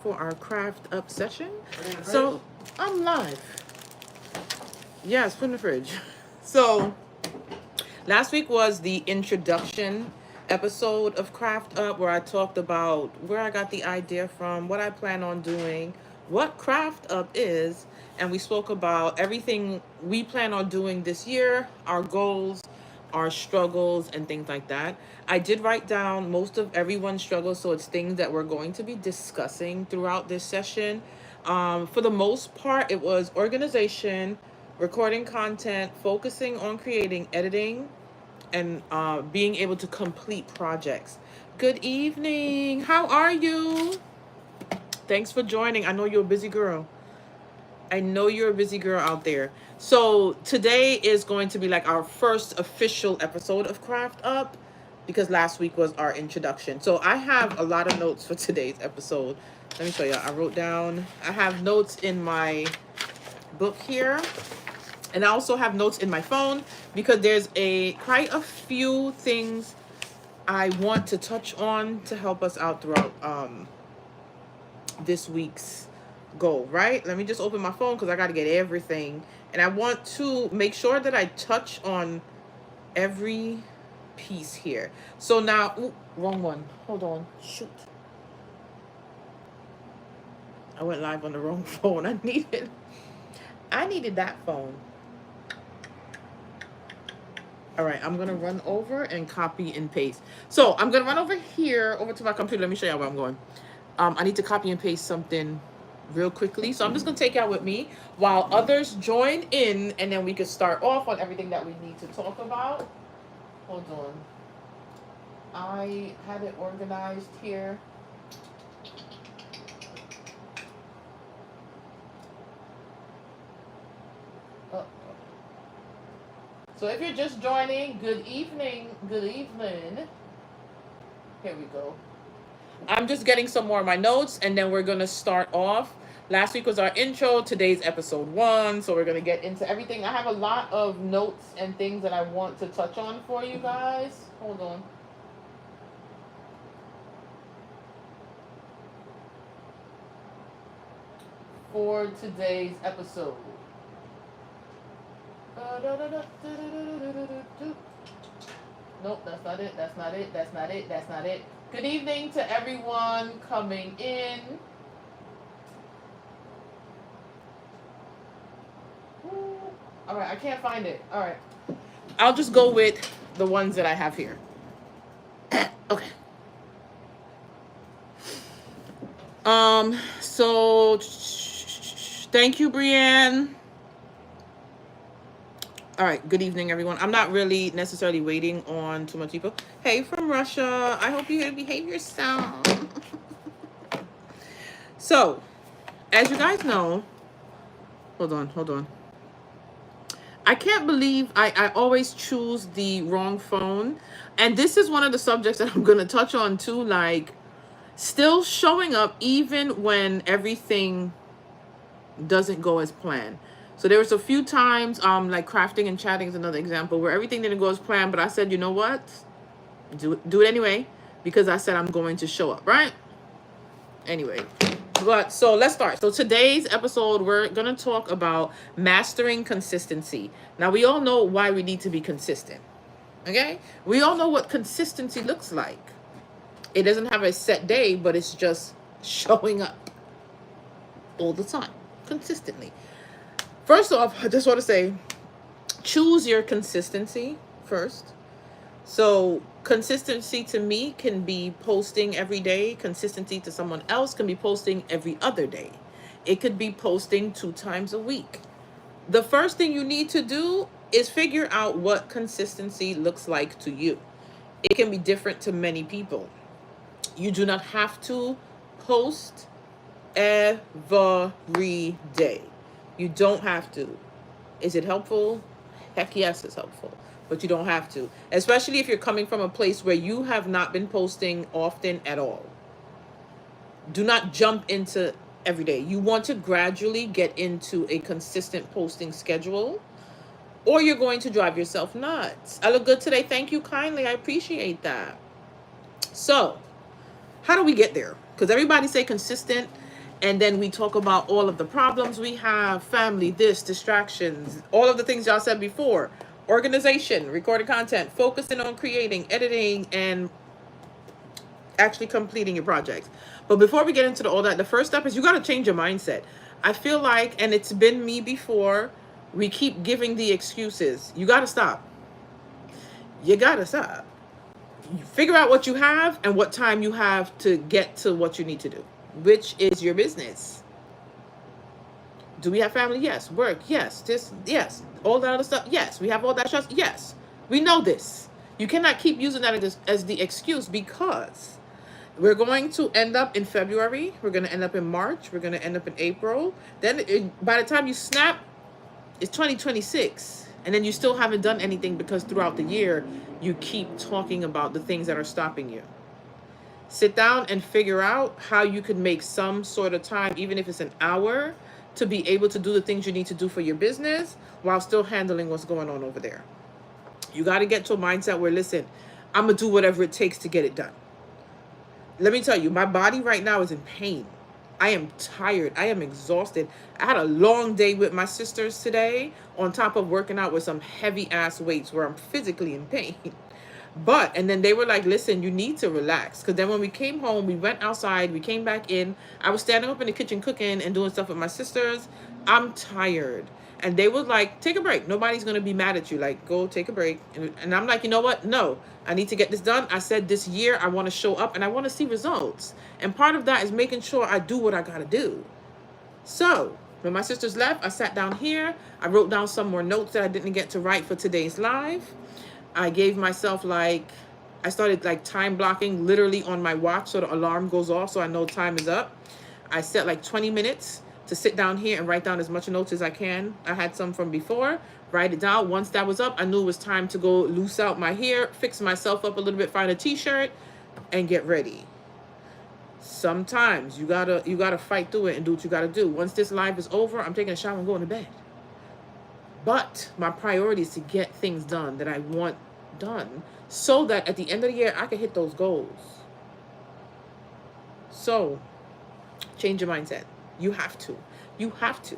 for our craft up session. So I'm live. Yes, put in the fridge. So last week was the introduction episode of Craft Up, where I talked about where I got the idea from, what I plan on doing, what Craft Up is, and we spoke about everything we plan on doing this year, our goals, our struggles, and things like that. I did write down most of everyone's struggles, so it's things that we're going to be discussing throughout this session. For the most part, it was organization, recording content, focusing on creating, editing, and being able to complete projects. Good evening. How are you? Thanks for joining. I know you're a busy girl. I know you're a busy girl out there. So today is going to be like our first official episode of Craft Up, because last week was our introduction. So I have a lot of notes for today's episode. Let me show you. I wrote down, I have notes in my book here. And I also have notes in my phone because there's quite a few things I want to touch on to help us out throughout this week's goal, right? Let me just open my phone because I got to get everything. And I want to make sure that I touch on every piece here. So now, ooh, wrong one. Hold on. Shoot. I went live on the wrong phone. I needed that phone. All right, I'm going to run over and copy and paste. So I'm going to run over here, over to my computer. Let me show you where I'm going. I need to copy and paste something real quickly. So I'm just going to take y'all with me while others join in, and then we can start off on everything that we need to talk about. Hold on. I had it organized here. So if you're just joining, good evening, good evening. Here we go. I'm just getting some more of my notes, and then we're going to start off. Last week was our intro. Today's episode 1, so we're going to get into everything. I have a lot of notes and things that I want to touch on for you guys. Hold on. For today's episode. Nope, that's not it. That's not it. That's not it. That's not it. Good evening to everyone coming in. All right, I can't find it. All right. I'll just go with the ones that I have here. Okay. So thank you, Brienne. All right, good evening, everyone. I'm not really necessarily waiting on too much people. Hey, from Russia. I hope you behave yourself. So, as you guys know, hold on. I can't believe I always choose the wrong phone. And this is one of the subjects that I'm going to touch on too, like still showing up even when everything doesn't go as planned. So there was a few times, like crafting and chatting is another example, where everything didn't go as planned, but I said, you know what? Do it anyway, because I said I'm going to show up, right? Anyway, but so let's start. So today's episode, we're going to talk about mastering consistency. Now, we all know why we need to be consistent, okay? We all know what consistency looks like. It doesn't have a set day, but it's just showing up all the time, consistently. First off, I just want to say, choose your consistency first. So consistency to me can be posting every day. Consistency to someone else can be posting every other day. It could be posting 2 times a week. The first thing you need to do is figure out what consistency looks like to you. It can be different to many people. You do not have to post every day. You don't have to. Is it helpful? Heck yes, it's helpful. But you don't have to. Especially if you're coming from a place where you have not been posting often at all. Do not jump into every day. You want to gradually get into a consistent posting schedule, or you're going to drive yourself nuts. I look good today. Thank you kindly. I appreciate that. So, how do we get there? Because everybody say consistent, And then we talk about all of the problems we have, family, this, distractions, all of the things y'all said before. Organization, recorded content, focusing on creating, editing, and actually completing your projects. But before we get into all that, the first step is you got to change your mindset. I feel like, and it's been me before, we keep giving the excuses. You got to stop. You got to stop. You figure out what you have and what time you have to get to what you need to do, which is your business. Do we have family? Yes. Work? Yes. This? Yes. All that other stuff? Yes. We have all that stress? Yes. We know this. You cannot keep using that as the excuse, because we're going to end up in February. We're going to end up in March. We're going to end up in April. Then by the time you snap, it's 2026. And then you still haven't done anything because throughout the year, you keep talking about the things that are stopping you. Sit down and figure out how you could make some sort of time, even if it's an hour, to be able to do the things you need to do for your business while still handling what's going on over there. You got to get to a mindset where, listen, I'm going to do whatever it takes to get it done. Let me tell you, my body right now is in pain. I am tired. I am exhausted. I had a long day with my sisters today, on top of working out with some heavy ass weights where I'm physically in pain. And then they were like, listen, you need to relax. Because then when we came home, we went outside, we came back in. I was standing up in the kitchen cooking and doing stuff with my sisters. I'm tired. And they was like, take a break. Nobody's going to be mad at you. Like, go take a break. And I'm like, you know what? No, I need to get this done. I said this year I want to show up and I want to see results. And part of that is making sure I do what I got to do. So when my sisters left, I sat down here. I wrote down some more notes that I didn't get to write for today's live. I gave myself I started time blocking literally on my watch so the alarm goes off so I know time is up. I set 20 minutes to sit down here and write down as much notes as I can. I had some from before, write it down. Once that was up, I knew it was time to go loose out my hair, fix myself up a little bit, find a t-shirt, and get ready. Sometimes you gotta fight through it and do what you gotta do. Once this live is over, I'm taking a shower and going to bed. But my priority is to get things done that I want done so that at the end of the year, I can hit those goals. So change your mindset. You have to. You have to.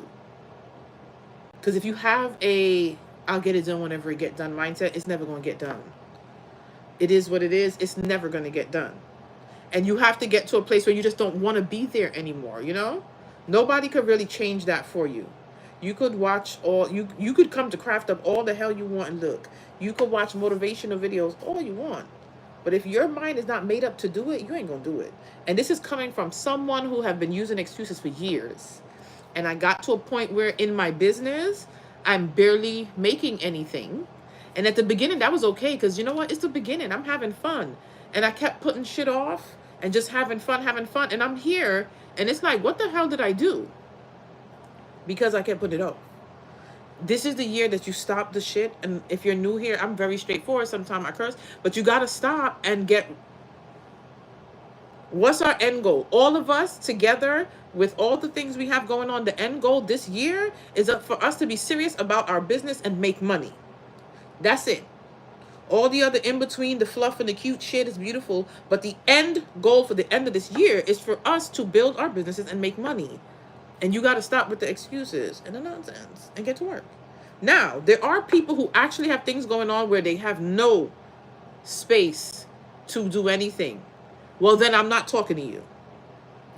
Because if you have I'll get it done whenever it get done mindset, it's never going to get done. It is what it is. It's never going to get done. And you have to get to a place where you just don't want to be there anymore, you know? Nobody could really change that for you. You could watch you could come to Craft Up all the hell you want and look. You could watch motivational videos all you want. But if your mind is not made up to do it, you ain't going to do it. And this is coming from someone who have been using excuses for years. And I got to a point where in my business, I'm barely making anything. And at the beginning, that was okay. Because you know what? It's the beginning. I'm having fun. And I kept putting shit off and just having fun. And I'm here. And it's like, what the hell did I do? Because I kept putting it off. This is the year that you stop the shit. And if you're new here, I'm very straightforward. Sometimes I curse. But you got to stop and get... What's our end goal? All of us together with all the things we have going on, the end goal this year is for us to be serious about our business and make money. That's it. All the other in between, the fluff and the cute shit is beautiful. But the end goal for the end of this year is for us to build our businesses and make money. And you got to stop with the excuses and the nonsense and get to work. Now, there are people who actually have things going on where they have no space to do anything. Well, then I'm not talking to you.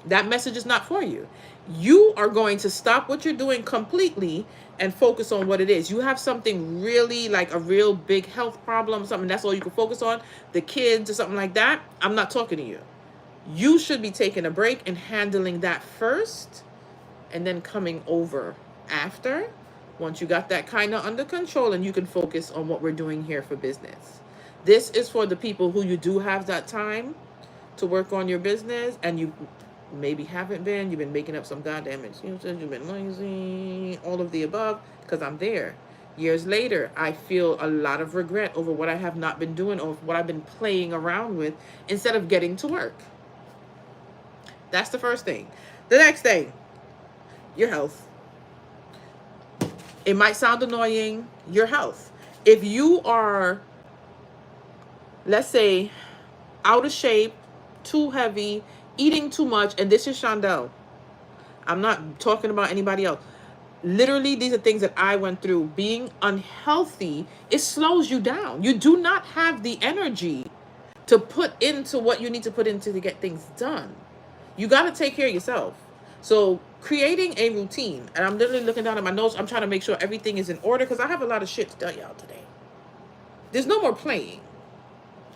That message is not for you. You are going to stop what you're doing completely and focus on what it is. You have something really a real big health problem, something that's all you can focus on, the kids or something like that. I'm not talking to you. You should be taking a break and handling that first and then coming over after, once you got that kind of under control and you can focus on what we're doing here for business. This is for the people who you do have that time to work on your business and you maybe haven't been. You've been making up some goddamn excuses. You've been lazy, all of the above, because I'm there. Years later, I feel a lot of regret over what I have not been doing or what I've been playing around with instead of getting to work. That's the first thing. The next thing, your health. It might sound annoying, your health. If you are, let's say, out of shape, too heavy, eating too much, and this is Chandel. I'm not talking about anybody else. Literally, these are things that I went through. Being unhealthy, it slows you down. You do not have the energy to put into what you need to put into to get things done. You got to take care of yourself. So creating a routine, and I'm literally looking down at my notes. I'm trying to make sure everything is in order because I have a lot of shit to tell y'all today. There's no more playing.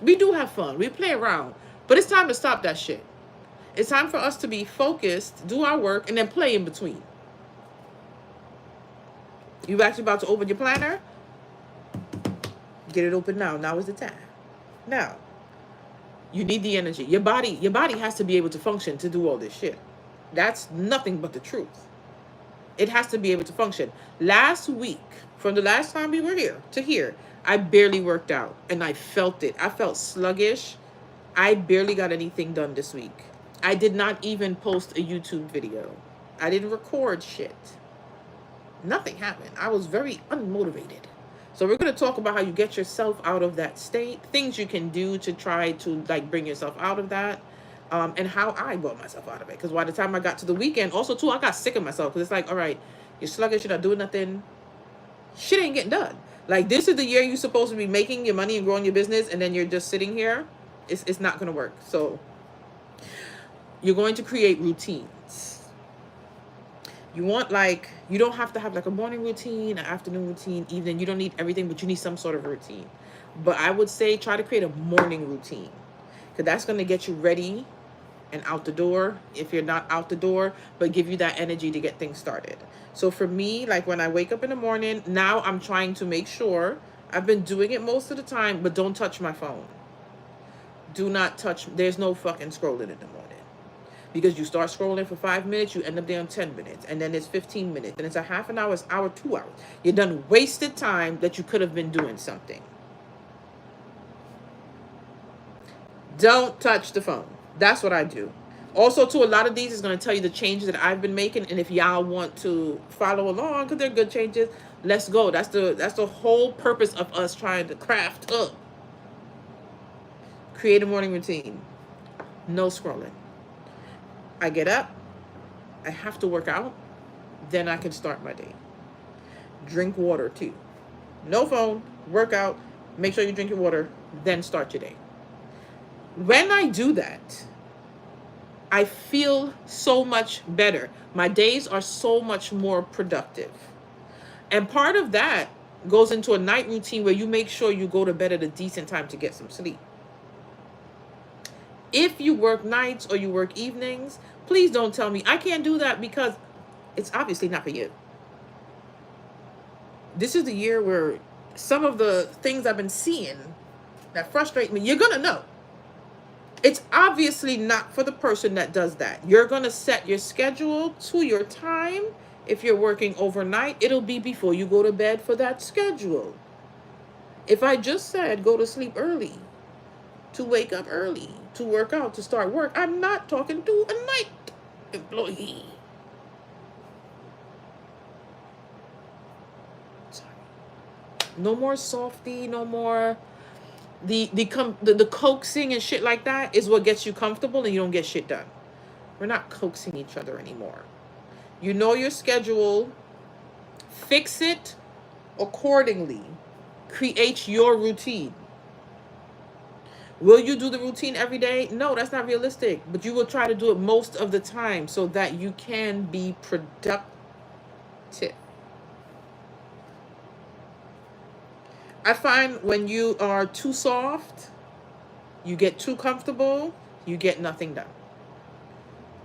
We do have fun. We play around. But it's time to stop that shit. It's time for us to be focused, do our work, and then play in between. You actually about to open your planner? Get it open now. Now is the time. Now, you need the energy. Your body has to be able to function to do all this shit. That's nothing but the truth. It has to be able to function. Last week, from the last time we were here to here, I barely worked out and I felt it. I felt sluggish. I barely got anything done this week. I did not even post a YouTube video. I didn't record shit. Nothing happened. I was very unmotivated. So we're going to talk about how you get yourself out of that state, things you can do to try to like bring yourself out of that, and how I brought myself out of it. Because by the time I got to the weekend, also too, I got sick of myself because it's like, all right, you're sluggish, you're not doing nothing. Shit ain't getting done. Like, this is the year you're supposed to be making your money and growing your business, and then you're just sitting here. It's not going to work. So you're going to create routines. You want, like, you don't have to have like a morning routine, an afternoon routine, evening. You don't need everything, but you need some sort of routine. But I would say try to create a morning routine because that's going to get you ready and out the door if you're not out the door, but give you that energy to get things started. So for me, like when I wake up in the morning, now I'm trying to make sure, I've been doing it most of the time, but don't touch my phone. Do not touch. There's no fucking scrolling in the morning. Because you start scrolling for 5 minutes, you end up there in 10 minutes, and then it's 15 minutes, and it's a half an hour, it's hour, 2 hours. You're done wasted time that you could have been doing something. Don't touch the phone. That's what I do. Also, too, a lot of these is going to tell you the changes that I've been making, and if y'all want to follow along, because they're good changes, let's go. That's the whole purpose of us trying to craft up. Create a morning routine. No scrolling. I get up, I have to work out, then I can start my day. Drink water too. No phone, work out, make sure you drink your water, then start your day. When I do that, I feel so much better. My days are so much more productive. And part of that goes into a night routine where you make sure you go to bed at a decent time to get some sleep. If you work nights or you work evenings, please don't tell me I can't do that because it's obviously not for you. This is the year where some of the things I've been seeing that frustrate me, you're going to know. It's obviously not for the person that does that. You're going to set your schedule to your time. If you're working overnight, it'll be before you go to bed for that schedule. If I just said go to sleep early, to wake up early, to work out, to start work, I'm not talking to a night employee. Sorry. No more softy, no more the coaxing and shit like that is what gets you comfortable and you don't get shit done. We're not coaxing each other anymore. You know your schedule, fix it accordingly. Create your routine. Will you do the routine every day? No, that's not realistic. But you will try to do it most of the time so that you can be productive. I find when you are too soft, you get too comfortable, you get nothing done.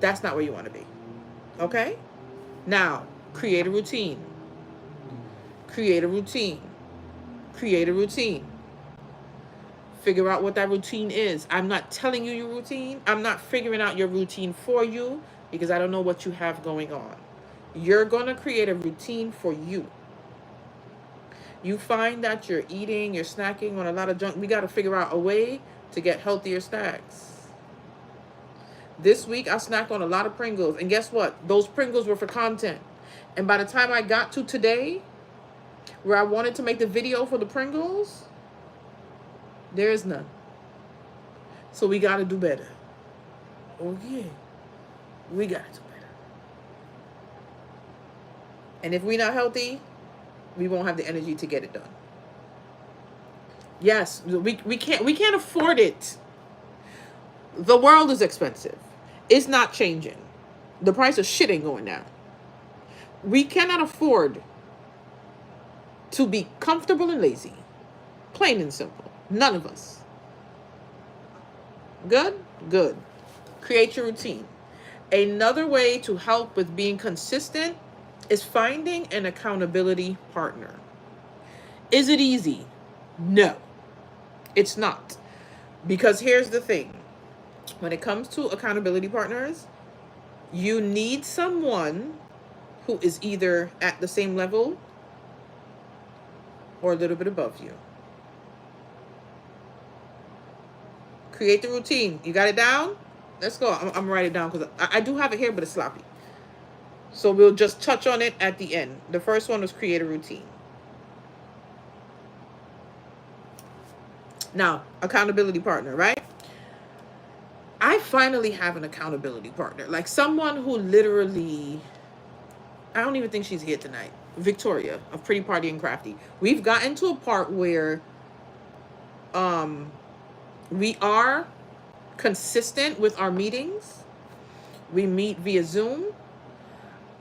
That's not where you want to be. Okay? Now, create a routine. Create a routine. Create a routine. Figure out what that routine is. I'm not telling you your routine. I'm not figuring out your routine for you because I don't know what you have going on. You're going to create a routine for you. You find that you're eating, you're snacking on a lot of junk. We got to figure out a way to get healthier snacks. This week, I snacked on a lot of Pringles. And guess what? Those Pringles were for content. And by the time I got to today, where I wanted to make the video for the Pringles, there is none. So we got to do better. Oh, yeah. We got to do better. And if we're not healthy, we won't have the energy to get it done. Yes, we can't afford it. The world is expensive. It's not changing. The price of shit ain't going down. We cannot afford to be comfortable and lazy. Plain and simple. None of us. Good? Good. Create your routine. Another way to help with being consistent is finding an accountability partner. Is it easy? No, it's not. Because here's the thing. When it comes to accountability partners, you need someone who is either at the same level or a little bit above you. Create the routine. You got it down? Let's go. I'm going to write it down because I do have it here, but it's sloppy. So we'll just touch on it at the end. The first one was create a routine. Now, accountability partner, right? I finally have an accountability partner. Like someone who literally, I don't even think she's here tonight. Victoria of Pretty Party and Crafty. We've gotten to a part where we are consistent with our meetings. We meet via Zoom.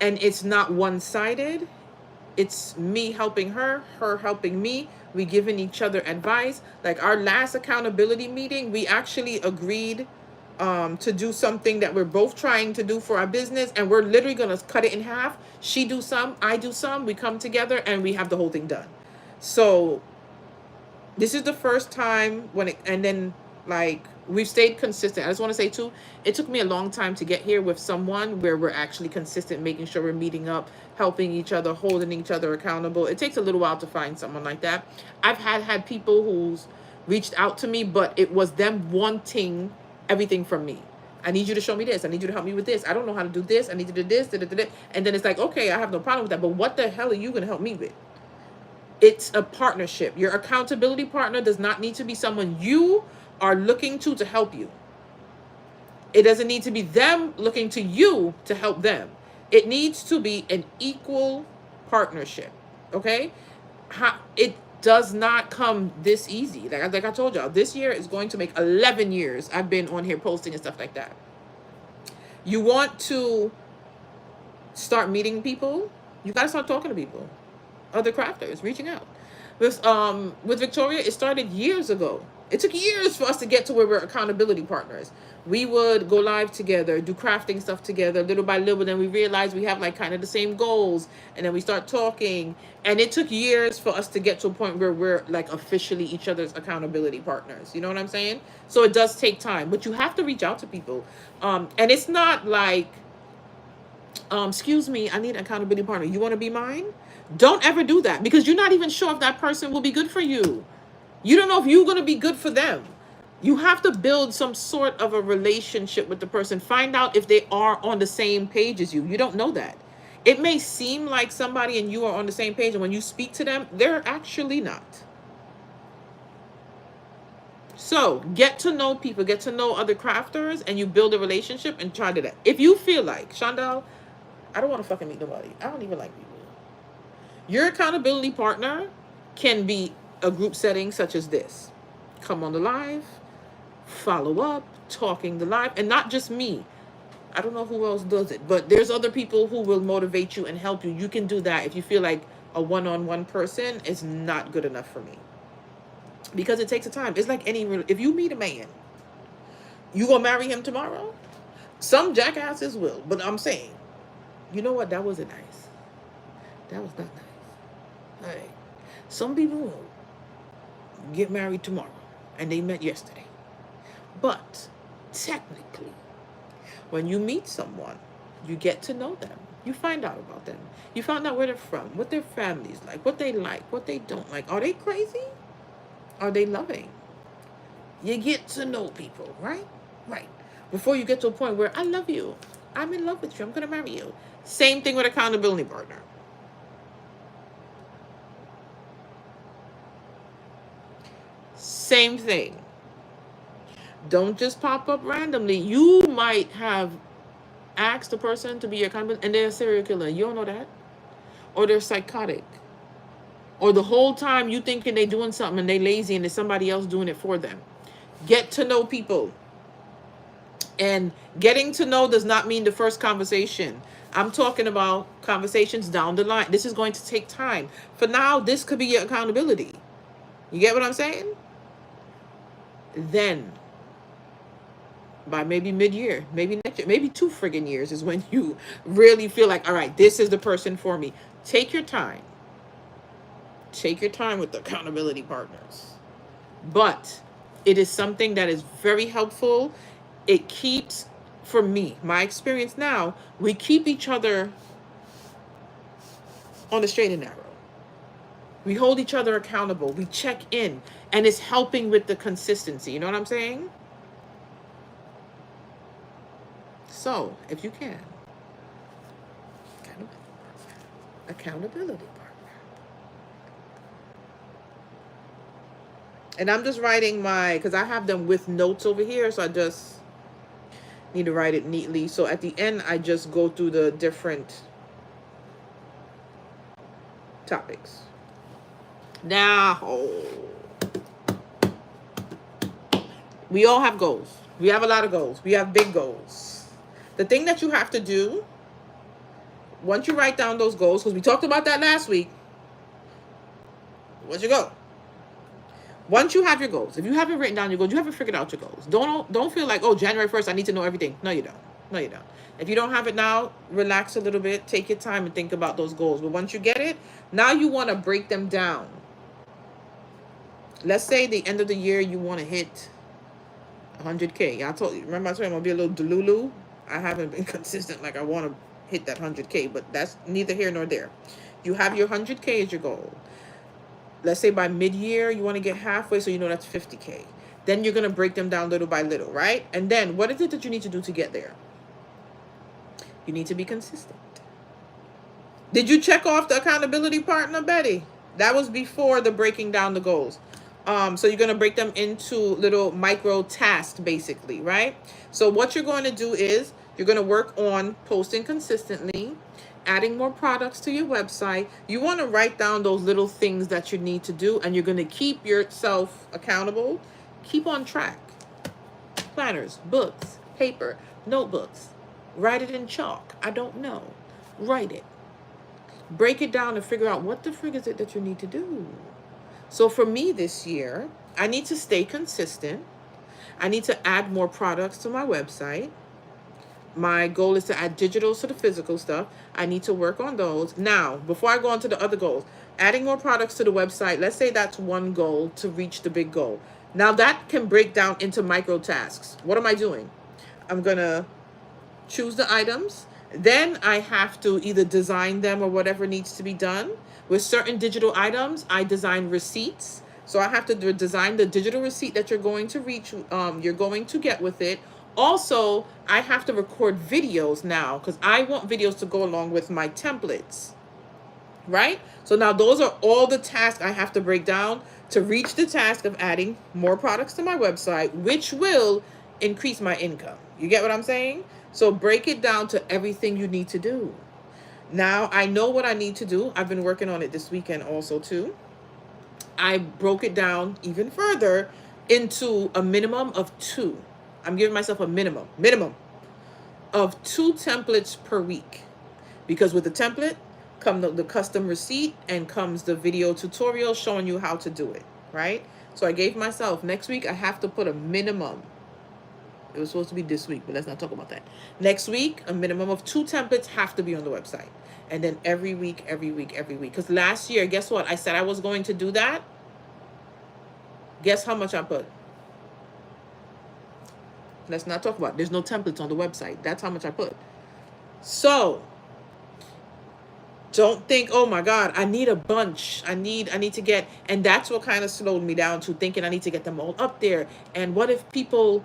And it's not one-sided. It's me helping her helping me. We giving each other advice. Like our last accountability meeting, we actually agreed to do something that we're both trying to do for our business, and we're literally gonna cut it in half. She do some, I do some. We come together and we have the whole thing done. So this is the first time when it, and then like we've stayed consistent. I just want to say too, it took me a long time to get here with someone where we're actually consistent, making sure we're meeting up, helping each other, holding each other accountable. It takes a little while to find someone like that. I've had people who's reached out to me, but it was them wanting everything from me. I need you to show me this. I need you to help me with this. I don't know how to do this. I need you to do this. Da, da, da, da. And then it's like, okay, I have no problem with that. But what the hell are you going to help me with? It's a partnership. Your accountability partner does not need to be someone you are looking to help you. It doesn't need to be them looking to you to help them. It needs to be an equal partnership. Okay? It does not come this easy. Like I told y'all, this year is going to make 11 years I've been on here posting and stuff like that. You want to start meeting people, you got to start talking to people. Other crafters, reaching out. With Victoria, it started years ago. It took years for us to get to where we're accountability partners. We would go live together, do crafting stuff together, little by little. Then we realized we have like kind of the same goals. And then we start talking. And it took years for us to get to a point where we're like officially each other's accountability partners. You know what I'm saying? So it does take time. But you have to reach out to people. And it's not like, excuse me, I need an accountability partner. You want to be mine? Don't ever do that, because you're not even sure if that person will be good for you. You don't know if you're going to be good for them. You have to build some sort of a relationship with the person. Find out if they are on the same page as you. You don't know that. It may seem like somebody and you are on the same page, and when you speak to them, they're actually not. So get to know people, get to know other crafters, and you build a relationship and try to do that. If you feel like, Chandel, I don't want to fucking meet nobody. I don't even like people. Your accountability partner can be a group setting such as this. Come on the live, follow up, talking the live, and not just me. I don't know who else does it, but there's other people who will motivate you and help you. You can do that if you feel like a one-on-one person is not good enough for me. Because it takes a time. It's like if you meet a man, you gonna marry him tomorrow? Some jackasses will, but I'm saying, you know what? That wasn't nice. That was not nice. All right. Some people will get married tomorrow, and they met yesterday. But technically, when you meet someone, you get to know them. You find out about them. You find out where they're from, what their family's like, what they like, what they don't like. Are they crazy? Are they loving? You get to know people, right? Right. Before you get to a point where I love you. I'm in love with you. I'm going to marry you. Same thing with accountability partner. Same thing. Don't just pop up randomly. You might have asked the person to be your accountability, and they're a serial killer. You don't know that. or they're psychotic, or the whole time you thinking they doing something and they lazy and there's somebody else doing it for them. Get to know people. And getting to know does not mean the first conversation. I'm talking about conversations down the line. This is going to take time. For now, this could be your accountability. You get what I'm saying? Then, by maybe mid-year, maybe next year, maybe 2 friggin' years is when you really feel like, all right, this is the person for me. Take your time. Take your time with the accountability partners. But it is something that is very helpful. It keeps, for me, my experience now, we keep each other on the straight and narrow. We hold each other accountable. We check in. And it's helping with the consistency. You know what I'm saying? So, if you can, accountability partner. And I'm just writing because I have them with notes over here, so I just need to write it neatly. So at the end, I just go through the different topics. Now, we all have goals. We have a lot of goals. We have big goals. The thing that you have to do, once you write down those goals, because we talked about that last week, what's your goal? Once you have your goals, if you haven't written down your goals, you haven't figured out your goals. Don't feel like, oh, January 1st, I need to know everything. No, you don't. No, you don't. If you don't have it now, relax a little bit. Take your time and think about those goals. But once you get it, now you want to break them down. Let's say the end of the year, you want to hit 100K. Remember I told you I'm going to be a little delulu? I haven't been consistent like I want to hit that 100K, but that's neither here nor there. You have your 100K as your goal. Let's say by mid-year, you want to get halfway, so you know that's 50K. Then you're going to break them down little by little, right? And then what is it that you need to do to get there? You need to be consistent. Did you check off the accountability partner, Betty? That was before the breaking down the goals. So you're going to break them into little micro tasks, basically, right? So what you're going to do is you're going to work on posting consistently, adding more products to your website. You want to write down those little things that you need to do, and you're going to keep yourself accountable. Keep on track. Planners, books, paper, notebooks. Write it in chalk. I don't know. Write it. Break it down and figure out what the frig is it that you need to do. So for me this year, I need to stay consistent. I need to add more products to my website. My goal is to add digital to the physical stuff. I need to work on those. Now, before I go on to the other goals, adding more products to the website, let's say that's one goal to reach the big goal. Now that can break down into micro tasks. What am I doing? I'm going to choose the items. Then I have to either design them or whatever needs to be done. With certain digital items, I design receipts. So I have to design the digital receipt that you're going to you're going to get with it. Also, I have to record videos now because I want videos to go along with my templates, right? So now those are all the tasks I have to break down to reach the task of adding more products to my website, which will increase my income. You get what I'm saying? So break it down to everything you need to do. Now, I know what I need to do. I've been working on it this weekend also too. I broke it down even further into a minimum of 2. I'm giving myself a minimum of 2 templates per week. Because with the template come the custom receipt and comes the video tutorial showing you how to do it, right? So I gave myself, next week I have to put a minimum. It was supposed to be this week, but let's not talk about that. Next week, a minimum of 2 templates have to be on the website. And then every week. Because last year, guess what? I said I was going to do that. Guess how much I put? Let's not talk about it. There's no templates on the website. That's how much I put. So don't think, oh my God, I need a bunch. I need to get, and that's what kind of slowed me down to thinking I need to get them all up there. And what if people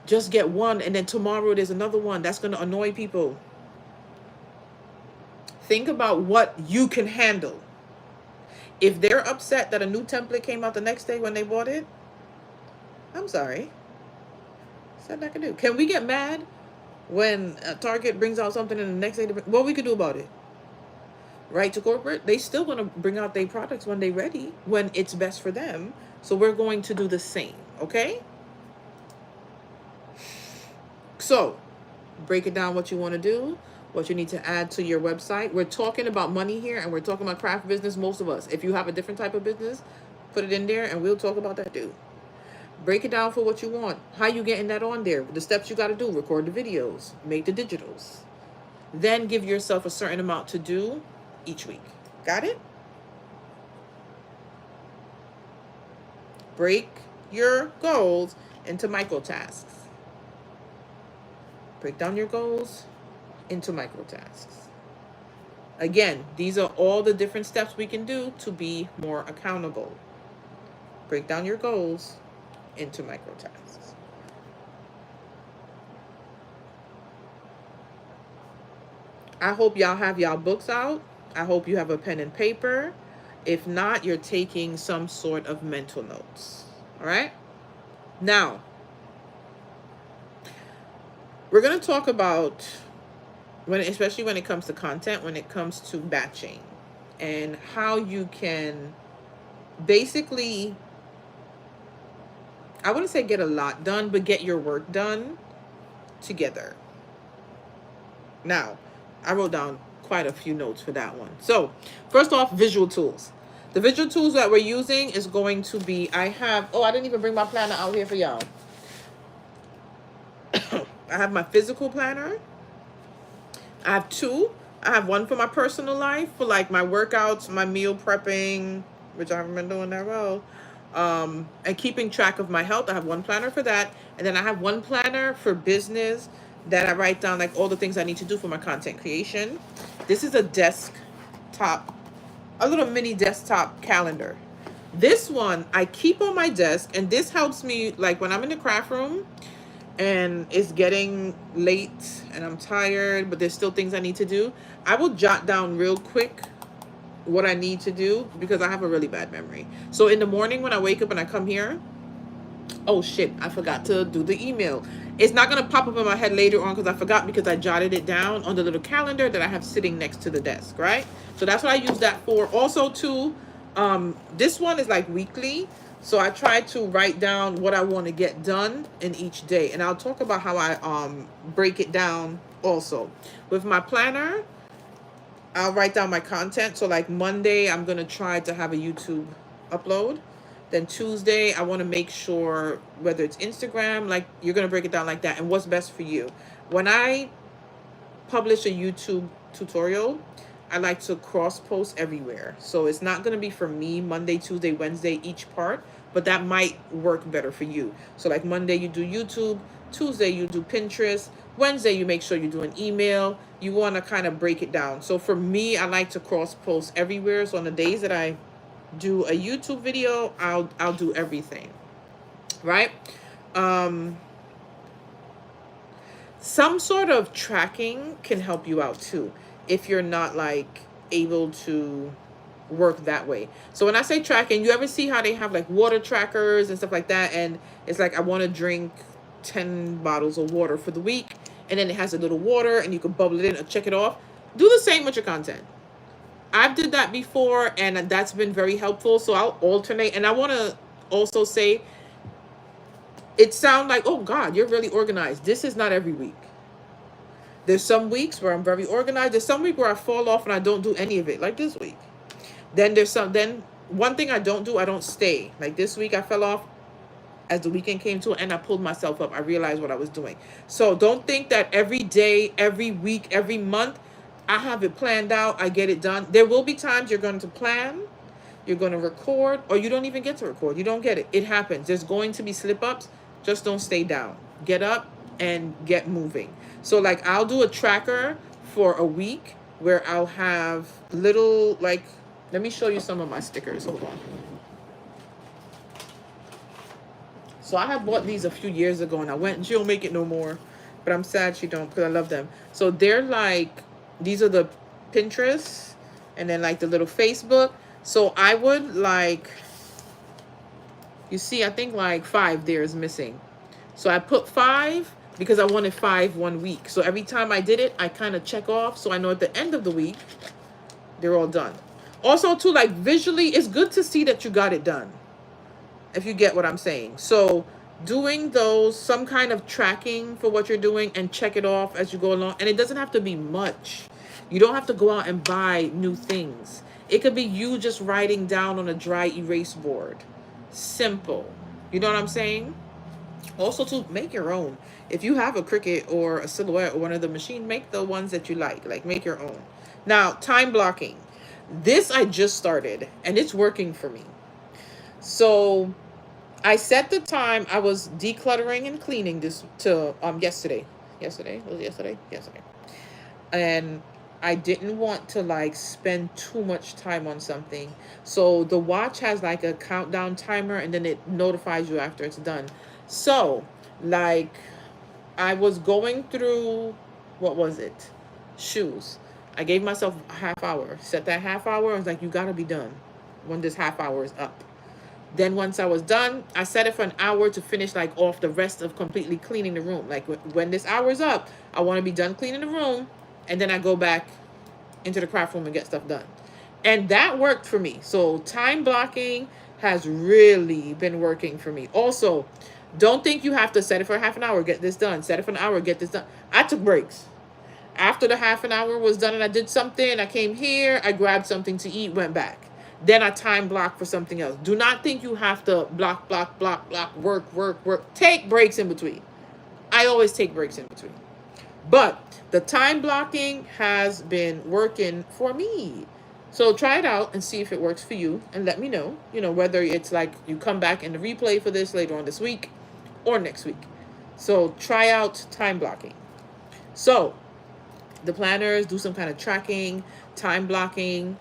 just get one and then tomorrow there's another one? That's going to annoy people. Think about what you can handle. If they're upset that a new template came out the next day when they bought it, I'm sorry. That's nothing I can do. Can we get mad when Target brings out something and the next day, what we could do about it? right, to corporate, they still want to bring out their products when they're ready, when it's best for them. So we're going to do the same, okay? So break it down what you want to do, what you need to add to your website. We're talking about money here, and we're talking about craft business, most of us. If you have a different type of business, put it in there, and we'll talk about that too. Break it down for what you want. How you getting that on there? The steps you got to do. Record the videos. Make the digitals. Then give yourself a certain amount to do each week. Got it? Break your goals into microtasks. Break down your goals into microtasks. Again, these are all the different steps we can do to be more accountable. Break down your goals into microtasks. I hope y'all have y'all books out. I hope you have a pen and paper. If not, you're taking some sort of mental notes. All right? Now, we're going to talk about, especially when it comes to content, when it comes to batching, and how you can basically, I wouldn't say get a lot done, but get your work done together. Now, I wrote down quite a few notes for that one. So, first off, visual tools. The visual tools that we're using is going to be, I didn't even bring my planner out here for y'all. I have my physical planner. I have two. I have one for my personal life, for like my workouts, my meal prepping, which I haven't been doing that well, and keeping track of my health. I have one planner for that. And then I have one planner for business that I write down like all the things I need to do for my content creation. This is a desktop, a little mini desktop calendar. This one I keep on my desk, and this helps me like when I'm in the craft room and it's getting late and I'm tired, but there's still things I need to do. I will jot down real quick what I need to do because I have a really bad memory. So in the morning when I wake up and I come here, oh shit, I forgot to do the email. It's not going to pop up in my head later on because I forgot, because I jotted it down on the little calendar that I have sitting next to the desk, right? So that's what I use that for. Also too, this one is like weekly. So I try to write down what I want to get done in each day. And I'll talk about how I break it down also. With my planner, I'll write down my content. So like Monday, I'm going to try to have a YouTube upload. Then Tuesday, I want to make sure whether it's Instagram, like you're going to break it down like that and what's best for you. When I publish a YouTube tutorial, I like to cross post everywhere. So it's not going to be for me Monday, Tuesday, Wednesday, each part, but that might work better for you. So like Monday you do YouTube, Tuesday you do Pinterest, Wednesday you make sure you do an email. You want to kind of break it down. So for me, I like to cross post everywhere. So on the days that I do a YouTube video, I'll do everything, right? Some sort of tracking can help you out too if you're not like able to work that way. So when I say tracking, you ever see how they have like water trackers and stuff like that, and it's like I want to drink 10 bottles of water for the week, and then it has a little water and you can bubble it in or check it off. Do the same with your content. I've did that before, and that's been very helpful. So I'll alternate. And I want to also say, it sounds like, oh God, you're really organized. This is not every week. There's some weeks where I'm very organized. There's some week where I fall off and I don't do any of it, like this week. Then one thing I don't do, I don't stay. Like this week I fell off as the weekend came to, and I pulled myself up. I realized what I was doing. So don't think that every day, every week, every month, I have it planned out, I get it done. There will be times you're going to plan, you're going to record, or you don't even get to record. You don't get it. It happens. There's going to be slip-ups. Just don't stay down. Get up and get moving. So like I'll do a tracker for a week where I'll have little, like, let me show you some of my stickers. Hold on. So I have bought these a few years ago, and I went, and she don't make it no more. But I'm sad she don't, because I love them. So they're like, these are the Pinterest, and then like the little Facebook. So I would like, you see, I think like 5 there is missing. So I put 5 because I wanted 5 one week. So every time I did it, I kind of check off. So I know at the end of the week, They're all done. Also, too, like visually, it's good to see that you got it done, if you get what I'm saying. So doing those, some kind of tracking for what you're doing and check it off as you go along. And it doesn't have to be much. You don't have to go out and buy new things. It could be you just writing down on a dry erase board. Simple. You know what I'm saying? Also, to make your own. If you have a Cricut or a Silhouette or one of the machines, make the ones that you like. Like, make your own. Now, time blocking. This I just started, and it's working for me. So I set the time. I was decluttering and cleaning this to yesterday. Yesterday? Was it yesterday? Yesterday. And I didn't want to like spend too much time on something. So the watch has like a countdown timer, and then it notifies you after it's done. So like I was going through, what was it? Shoes. I gave myself a half hour. Set that half hour. I was like, you gotta be done when this half hour is up. Then once I was done, I set it for an hour to finish like off the rest of completely cleaning the room. Like when this hour is up, I want to be done cleaning the room, and then I go back into the craft room and get stuff done. And that worked for me. So time blocking has really been working for me. Also, don't think you have to set it for half an hour, get this done. Set it for an hour, get this done. I took breaks. After the half an hour was done and I did something, I came here, I grabbed something to eat, went back. Then I time block for something else. Do not think you have to block, work. Take breaks in between. I always take breaks in between. But the time blocking has been working for me. So try it out and see if it works for you, and let me know, whether it's like you come back in the replay for this later on this week or next week. So try out time blocking. So the planners, do some kind of tracking, time blocking,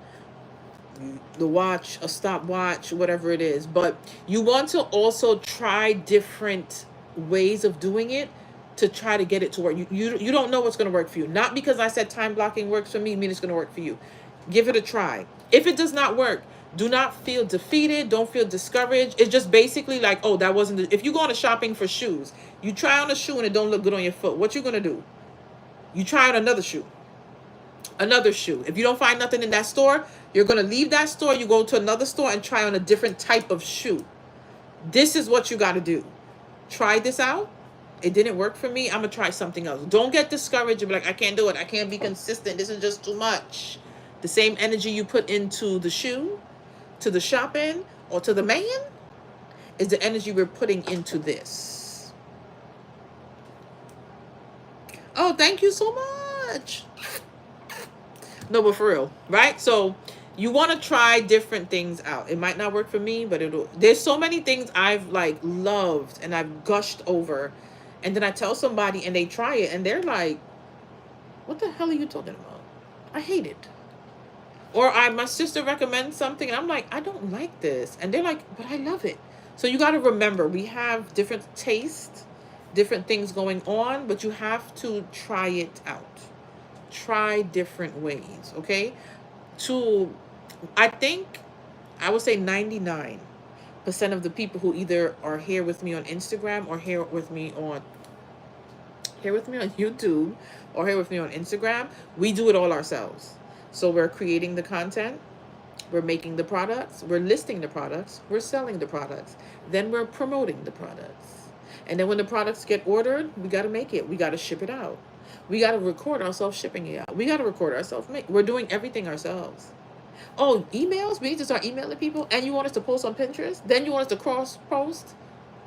the watch, a stopwatch, whatever it is. But you want to also try different ways of doing it to try to get it to work. You don't know what's going to work for you. Not because I said time blocking works for me, mean it's going to work for you. Give it a try. If it does not work, do not feel defeated. Don't feel discouraged. It's just basically like, oh, that wasn't if you go on a shopping for shoes, you try on a shoe and it don't look good on your foot. What you going to do? You try on another shoe. Another shoe. If you don't find nothing in that store, you're going to leave that store. You go to another store and try on a different type of shoe. This is what you got to do. Try this out. It didn't work for me. I'm going to try something else. Don't get discouraged and be like, I can't do it. I can't be consistent. This is just too much. The same energy you put into the shoe, to the shopping, or to the man is the energy we're putting into this. Oh, thank you so much. No, but for real, right? So you want to try different things out. It might not work for me, but there's so many things I've like loved and I've gushed over. And then I tell somebody and they try it and they're like, what the hell are you talking about? I hate it. Or my sister recommends something and I'm like, I don't like this. And they're like, but I love it. So you got to remember, we have different tastes, different things going on, but you have to try it out. Try different ways, okay? I think I would say 99% of the people who either are here with me on Instagram or here with me on YouTube or here with me on Instagram, we do it all ourselves. So we're creating the content, we're making the products, we're listing the products, we're selling the products, then we're promoting the products. And then when the products get ordered, we got to make it. We got to ship it out. We got to record ourselves shipping it out. We got to record ourselves. We're doing everything ourselves. Oh, emails? We need to start emailing people. And you want us to post on Pinterest? Then you want us to cross-post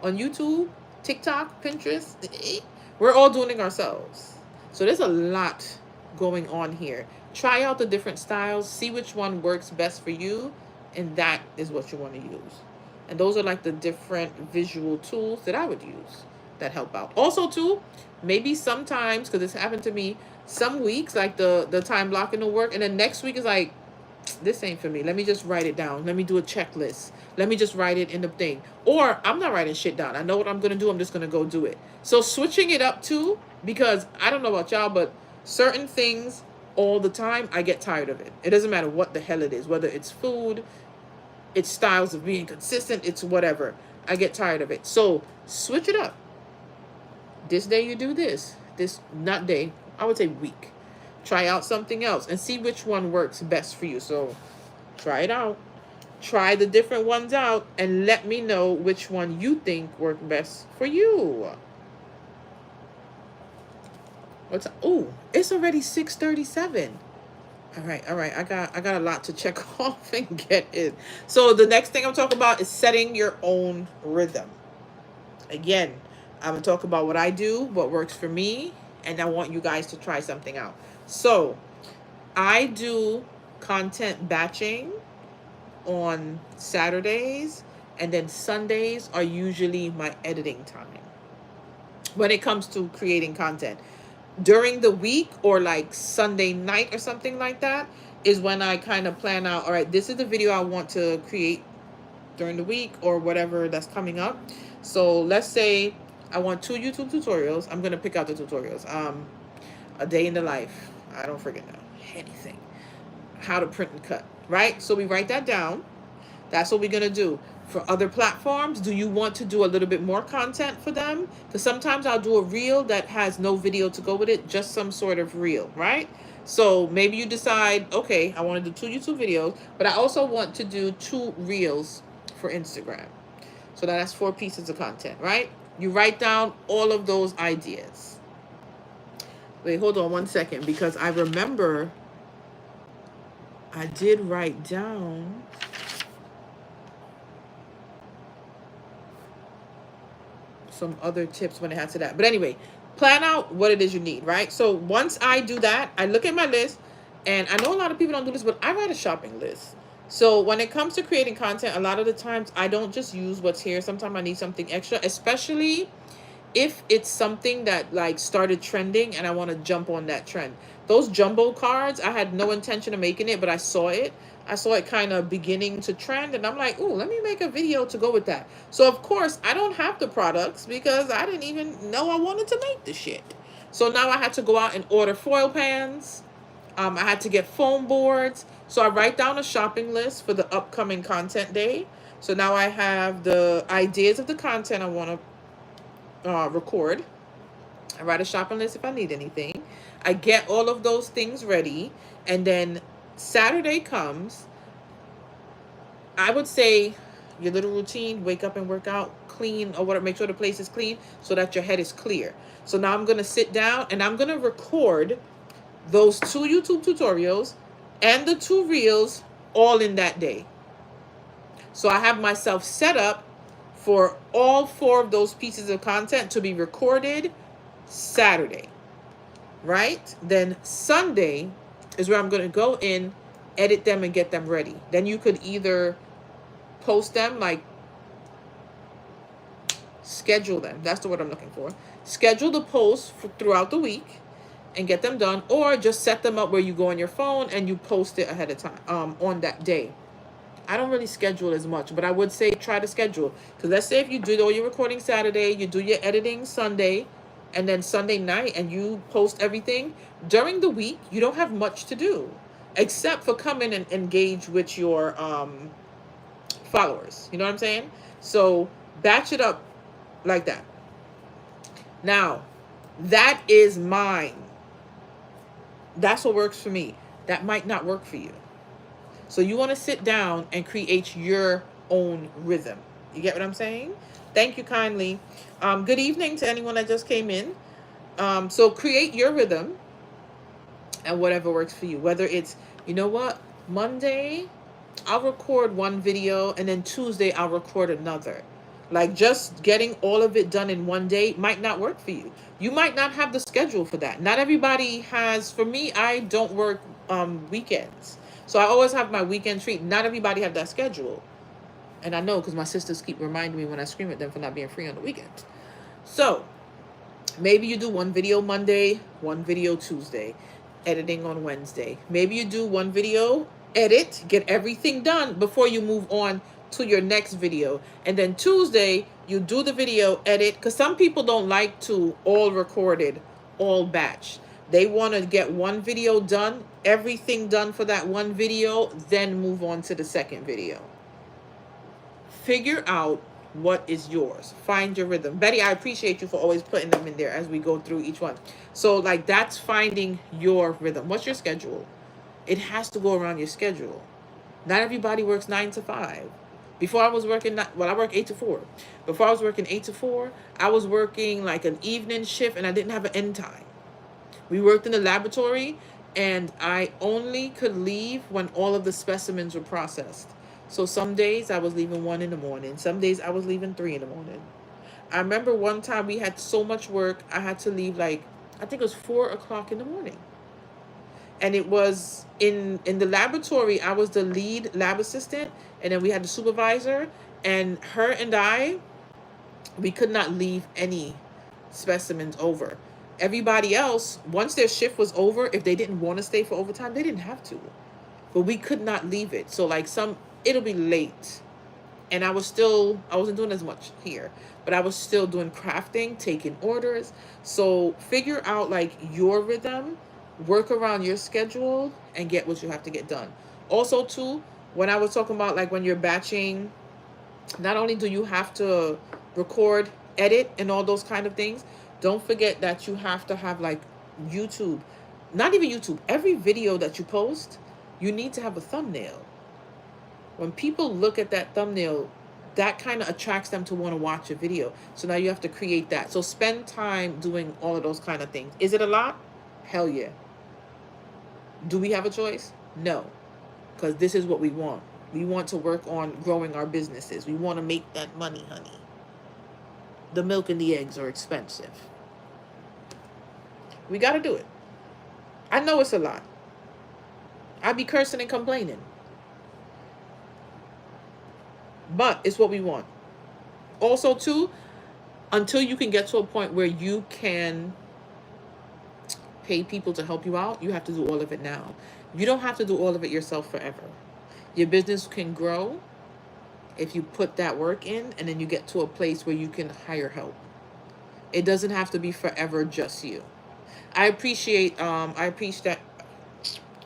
on YouTube, TikTok, Pinterest? We're all doing it ourselves. So there's a lot going on here. Try out the different styles. See which one works best for you. And that is what you want to use. And those are like the different visual tools that I would use that help out. Also, too, maybe sometimes, because this happened to me, some weeks, like the time blocking will work. And then next week is like, this ain't for me. Let me just write it down. Let me do a checklist. Let me just write it in the thing. Or I'm not writing shit down. I know what I'm going to do. I'm just going to go do it. So switching it up, too, because I don't know about y'all, but certain things all the time, I get tired of it. It doesn't matter what the hell it is, whether it's food, it's styles of being consistent, it's whatever. I get tired of it. So switch it up. This day you do this. This, not day, I would say week. Try out something else and see which one works best for you. So try it out. Try the different ones out and let me know which one you think worked best for you. What's oh, it's already 6:37. All right, all right. I got a lot to check off and get in. So the next thing I'm talking about is setting your own rhythm. Again, I'm gonna talk about what I do, what works for me, and I want you guys to try something out. So I do content batching on Saturdays, and then Sundays are usually my editing time when it comes to creating content. During the week or like Sunday night or something like that is when I kind of plan out, all right, this is the video I want to create during the week or whatever that's coming up. So let's say I want 2 YouTube tutorials. I'm going to pick out the tutorials. A day in the life. I don't forget now. Anything. How to print and cut, right? So we write that down. That's what we're going to do. For other platforms, do you want to do a little bit more content for them? Because sometimes I'll do a reel that has no video to go with it, just some sort of reel, right? So maybe you decide, okay, I want to do 2 YouTube videos, but I also want to do 2 reels for Instagram. So that's 4 pieces of content, right? You write down all of those ideas. Wait, hold on one second, because I remember I did write down some other tips when it has to that. But anyway, plan out what it is you need, right? So once I do that, I look at my list, and I know a lot of people don't do this, but I write a shopping list. So when it comes to creating content, a lot of the times I don't just use what's here. Sometimes I need something extra, especially if it's something that like started trending and I want to jump on that trend. Those jumbo cards, I had no intention of making it, but I saw it. I saw it kind of beginning to trend, and I'm like, ooh, let me make a video to go with that. So of course I don't have the products because I didn't even know I wanted to make the shit. So now I had to go out and order foil pans. I had to get foam boards. So I write down a shopping list for the upcoming content day. So now I have the ideas of the content I want to record. I write a shopping list if I need anything. I get all of those things ready, and then Saturday comes. I would say your little routine: wake up and work out, clean or whatever, make sure the place is clean so that your head is clear. So now I'm gonna sit down and I'm gonna record those 2 YouTube tutorials and the 2 reels all in that day. So I have myself set up for all 4 of those pieces of content to be recorded Saturday, right? Then Sunday is where I'm going to go in, edit them, and get them ready. Then you could either post them, like schedule them. That's the word I'm looking for. Schedule the posts throughout the week and get them done, or just set them up where you go on your phone and you post it ahead of time on that day. I don't really schedule as much, but I would say try to schedule. Because let's say if you do all your recording Saturday, you do your editing Sunday, and then Sunday night, and you post everything, during the week, you don't have much to do. Except for come in and engage with your followers. You know what I'm saying? So batch it up like that. Now, that is mine. That's what works for me. That might not work for you. So you want to sit down and create your own rhythm. You get what I'm saying? Thank you kindly. Good evening to anyone that just came in. So create your rhythm and whatever works for you. Whether it's, you know what, Monday, I'll record 1 video, and then Tuesday I'll record another. Like, just getting all of it done in one day might not work for you. You might not have the schedule for that. Not everybody has. For me, I don't work weekends. So I always have my weekend treat. Not everybody have that schedule. And I know because my sisters keep reminding me when I scream at them for not being free on the weekends. So maybe you do 1 video Monday, 1 video Tuesday, editing on Wednesday. Maybe you do 1 video, edit, get everything done before you move on to your next video. And then Tuesday, you do the video, edit, because some people don't like to all recorded, all batch. They want to get 1 video done, everything done for that 1 video, then move on to the second video. Figure out What is yours? Find your rhythm. Betty, I appreciate you for always putting them in there as we go through each one. So like that's finding your rhythm. What's your schedule? It has to go around your schedule. Not everybody works 9 to 5. Before I was working, I work 8 to 4. Before I was working 8 to 4, I was working like an evening shift and I didn't have an end time. We worked in the laboratory and I only could leave when all of the specimens were processed. So some days I was leaving 1 in the morning. Some days I was leaving 3 in the morning. I remember one time we had so much work, I had to leave like, I think it was 4 o'clock in the morning. And it was in the laboratory, I was the lead lab assistant, and then we had the supervisor, and her and we could not leave any specimens over. Everybody else, once their shift was over, if they didn't want to stay for overtime, they didn't have to. But we could not leave it. So like it'll be late. And I wasn't doing as much here, but I was still doing crafting, taking orders. So figure out like your rhythm, work around your schedule, and get what you have to get done. Also too, when I was talking about like when you're batching, not only do you have to record, edit, and all those kind of things, don't forget that you have to have like YouTube, not even YouTube, every video that you post, you need to have a thumbnail. When people look at that thumbnail, that kind of attracts them to want to watch a video. So now you have to create that. So spend time doing all of those kind of things. Is it a lot? Hell yeah. Do we have a choice? No. Because this is what we want. We want to work on growing our businesses. We want to make that money, honey. The milk and the eggs are expensive. We got to do it. I know it's a lot. I'd be cursing and complaining. But it's what we want. Also, too, until you can get to a point where you can pay people to help you out, you have to do all of it now. You don't have to do all of it yourself forever. Your business can grow if you put that work in, and then you get to a place where you can hire help. It doesn't have to be forever just you. I appreciate that.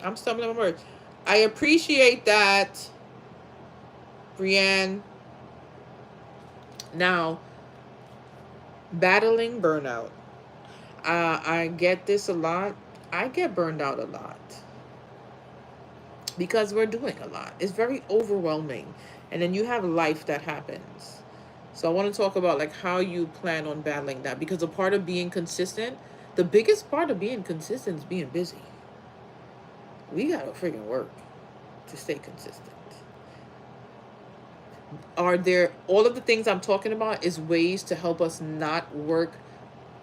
I'm stumbling on my words. I appreciate that, Brienne. Now, battling burnout. I get this a lot. I get burned out a lot because we're doing a lot. It's very overwhelming. And then you have life that happens. So I want to talk about like how you plan on battling that, because a part of being consistent, the biggest part of being consistent is being busy. We got to freaking work to stay consistent. Are there, all of the things I'm talking about is ways to help us not work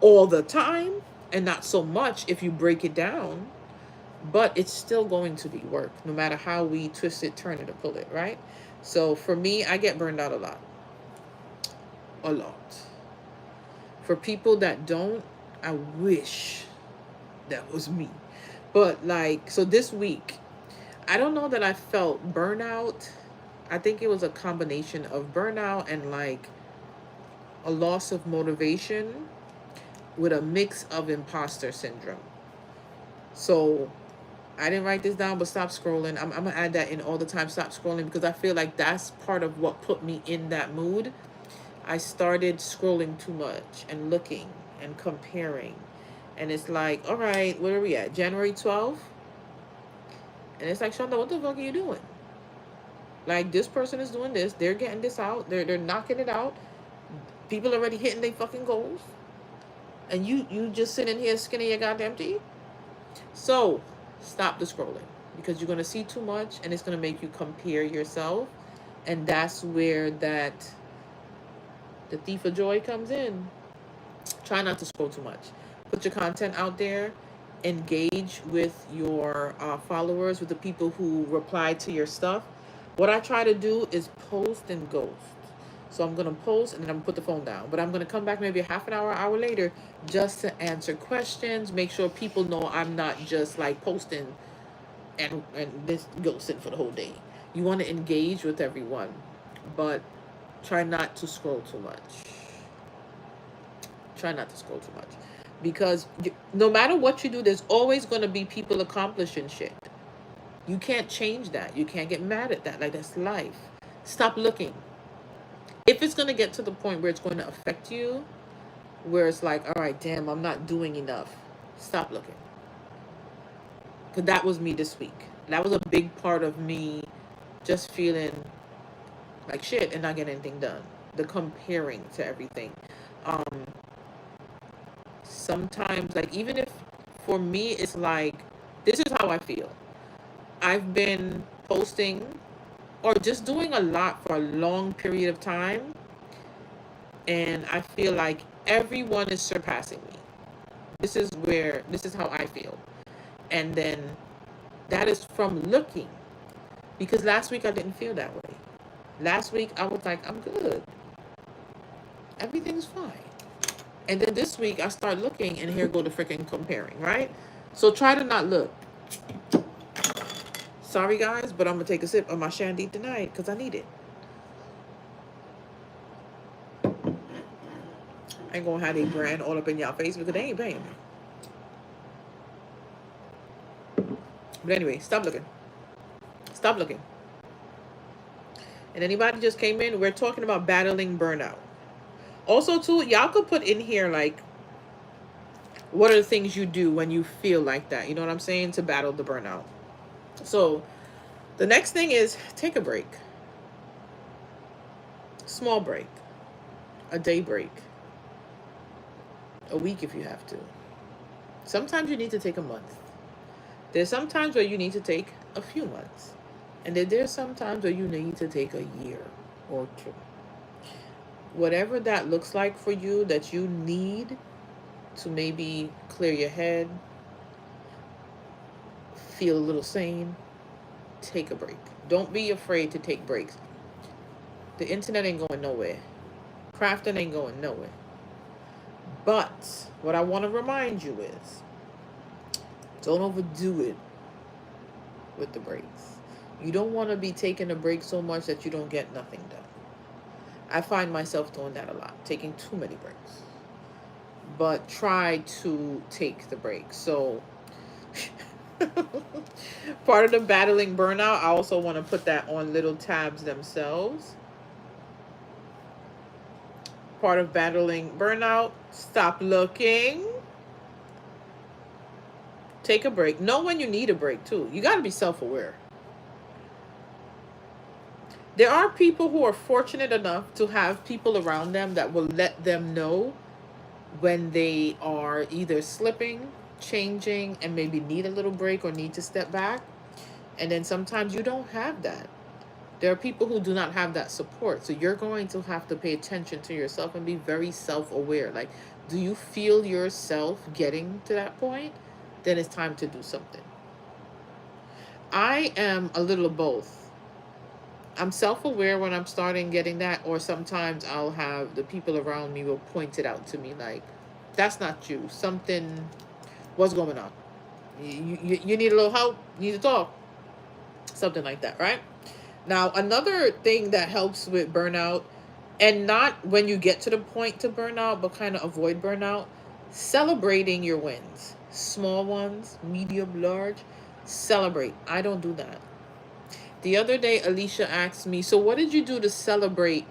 all the time, and not so much if you break it down, but it's still going to be work no matter how we twist it, turn it, or pull it, right? So for me, I get burned out a lot. For people that don't, I wish that was me. But like, so this week, I don't know that I felt burnout. I think it was a combination of burnout and like a loss of motivation with a mix of imposter syndrome. So I didn't write this down, but stop scrolling. I'm going to add that in all the time. Stop scrolling, because I feel like that's part of what put me in that mood. I started scrolling too much and looking and comparing. And it's like, all right, where are we at? January 12th? And it's like, Shonda, what the fuck are you doing? Like, this person is doing this. They're getting this out. They're knocking it out. People already hitting their fucking goals. And you just sitting here skinning your goddamn teeth. So stop the scrolling, because you're going to see too much and it's going to make you compare yourself. And that's where the thief of joy comes in. Try not to scroll too much. Put your content out there. Engage with your followers, with the people who reply to your stuff. What I try to do is post and ghost. So I'm going to post and then I'm going to put the phone down. But I'm going to come back maybe a half an hour later just to answer questions. Make sure people know I'm not just like posting and this ghosting for the whole day. You want to engage with everyone, but try not to scroll too much. Try not to scroll too much. Because no matter what you do, there's always going to be people accomplishing shit. You can't change that. You can't get mad at that. Like, that's life. Stop looking. If if it's going to get to the point where it's going to affect you, where it's like, all right, damn, I'm not doing enough, stop looking. Because that was me this week. That was a big part of me just feeling like shit and not getting anything done. The comparing to everything. Um, Sometimes, like, even if for me, it's like, this is how I feel. I've been posting or just doing a lot for a long period of time, and I feel like everyone is surpassing me. This is how I feel. And then that is from looking, because last week I didn't feel that way. Last week I was like, I'm good, everything's fine. And then this week I start looking, and here go the freaking comparing, right? So try to not look. Sorry guys, but I'm gonna take a sip of my shandy tonight because I need it. I ain't gonna have a brand all up in y'all face because they ain't paying me. But anyway, stop looking. Stop looking. And anybody just came in, we're talking about battling burnout. Also, too, y'all could put in here, like, what are the things you do when you feel like that? You know what I'm saying? To battle the burnout. So, the next thing is take a break. Small break. A day break. A week if you have to. Sometimes you need to take a month. There's some times where you need to take a few months. And then there's some times where you need to take a year or two. Whatever that looks like for you, that you need to maybe clear your head, feel a little sane, take a break. Don't be afraid to take breaks. The internet ain't going nowhere. Crafting ain't going nowhere. But what I want to remind you is, don't overdo it with the breaks. You don't want to be taking a break so much that you don't get nothing done. I find myself doing that a lot, taking too many breaks. But try to take the break. So part of the battling burnout, I also want to put that on little tabs themselves. Part of battling burnout, stop looking. Take a break. Know when you need a break too. You got to be self-aware. There are people who are fortunate enough to have people around them that will let them know when they are either slipping, changing, and maybe need a little break or need to step back. And then sometimes you don't have that. There are people who do not have that support. So you're going to have to pay attention to yourself and be very self-aware. Like, do you feel yourself getting to that point? Then it's time to do something. I am a little of both. I'm self-aware when I'm starting getting that, or sometimes I'll have the people around me will point it out to me, like, that's not you. Something, what's going on? You need a little help? You need to talk? Something like that, right? Now, another thing that helps with burnout, and not when you get to the point to burnout, but kind of avoid burnout, celebrating your wins. Small ones, medium, large, celebrate. I don't do that. The other day, Alicia asked me, so what did you do to celebrate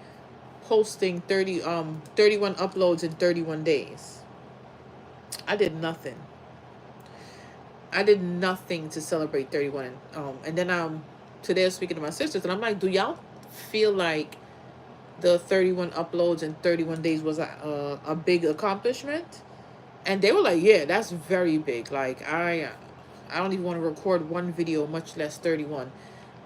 posting 31 uploads in 31 days? I did nothing. I did nothing to celebrate 31. And then today I was speaking to my sisters, and I'm like, do y'all feel like the 31 uploads in 31 days was a big accomplishment? And they were like, yeah, that's very big. Like, I don't even want to record one video, much less 31.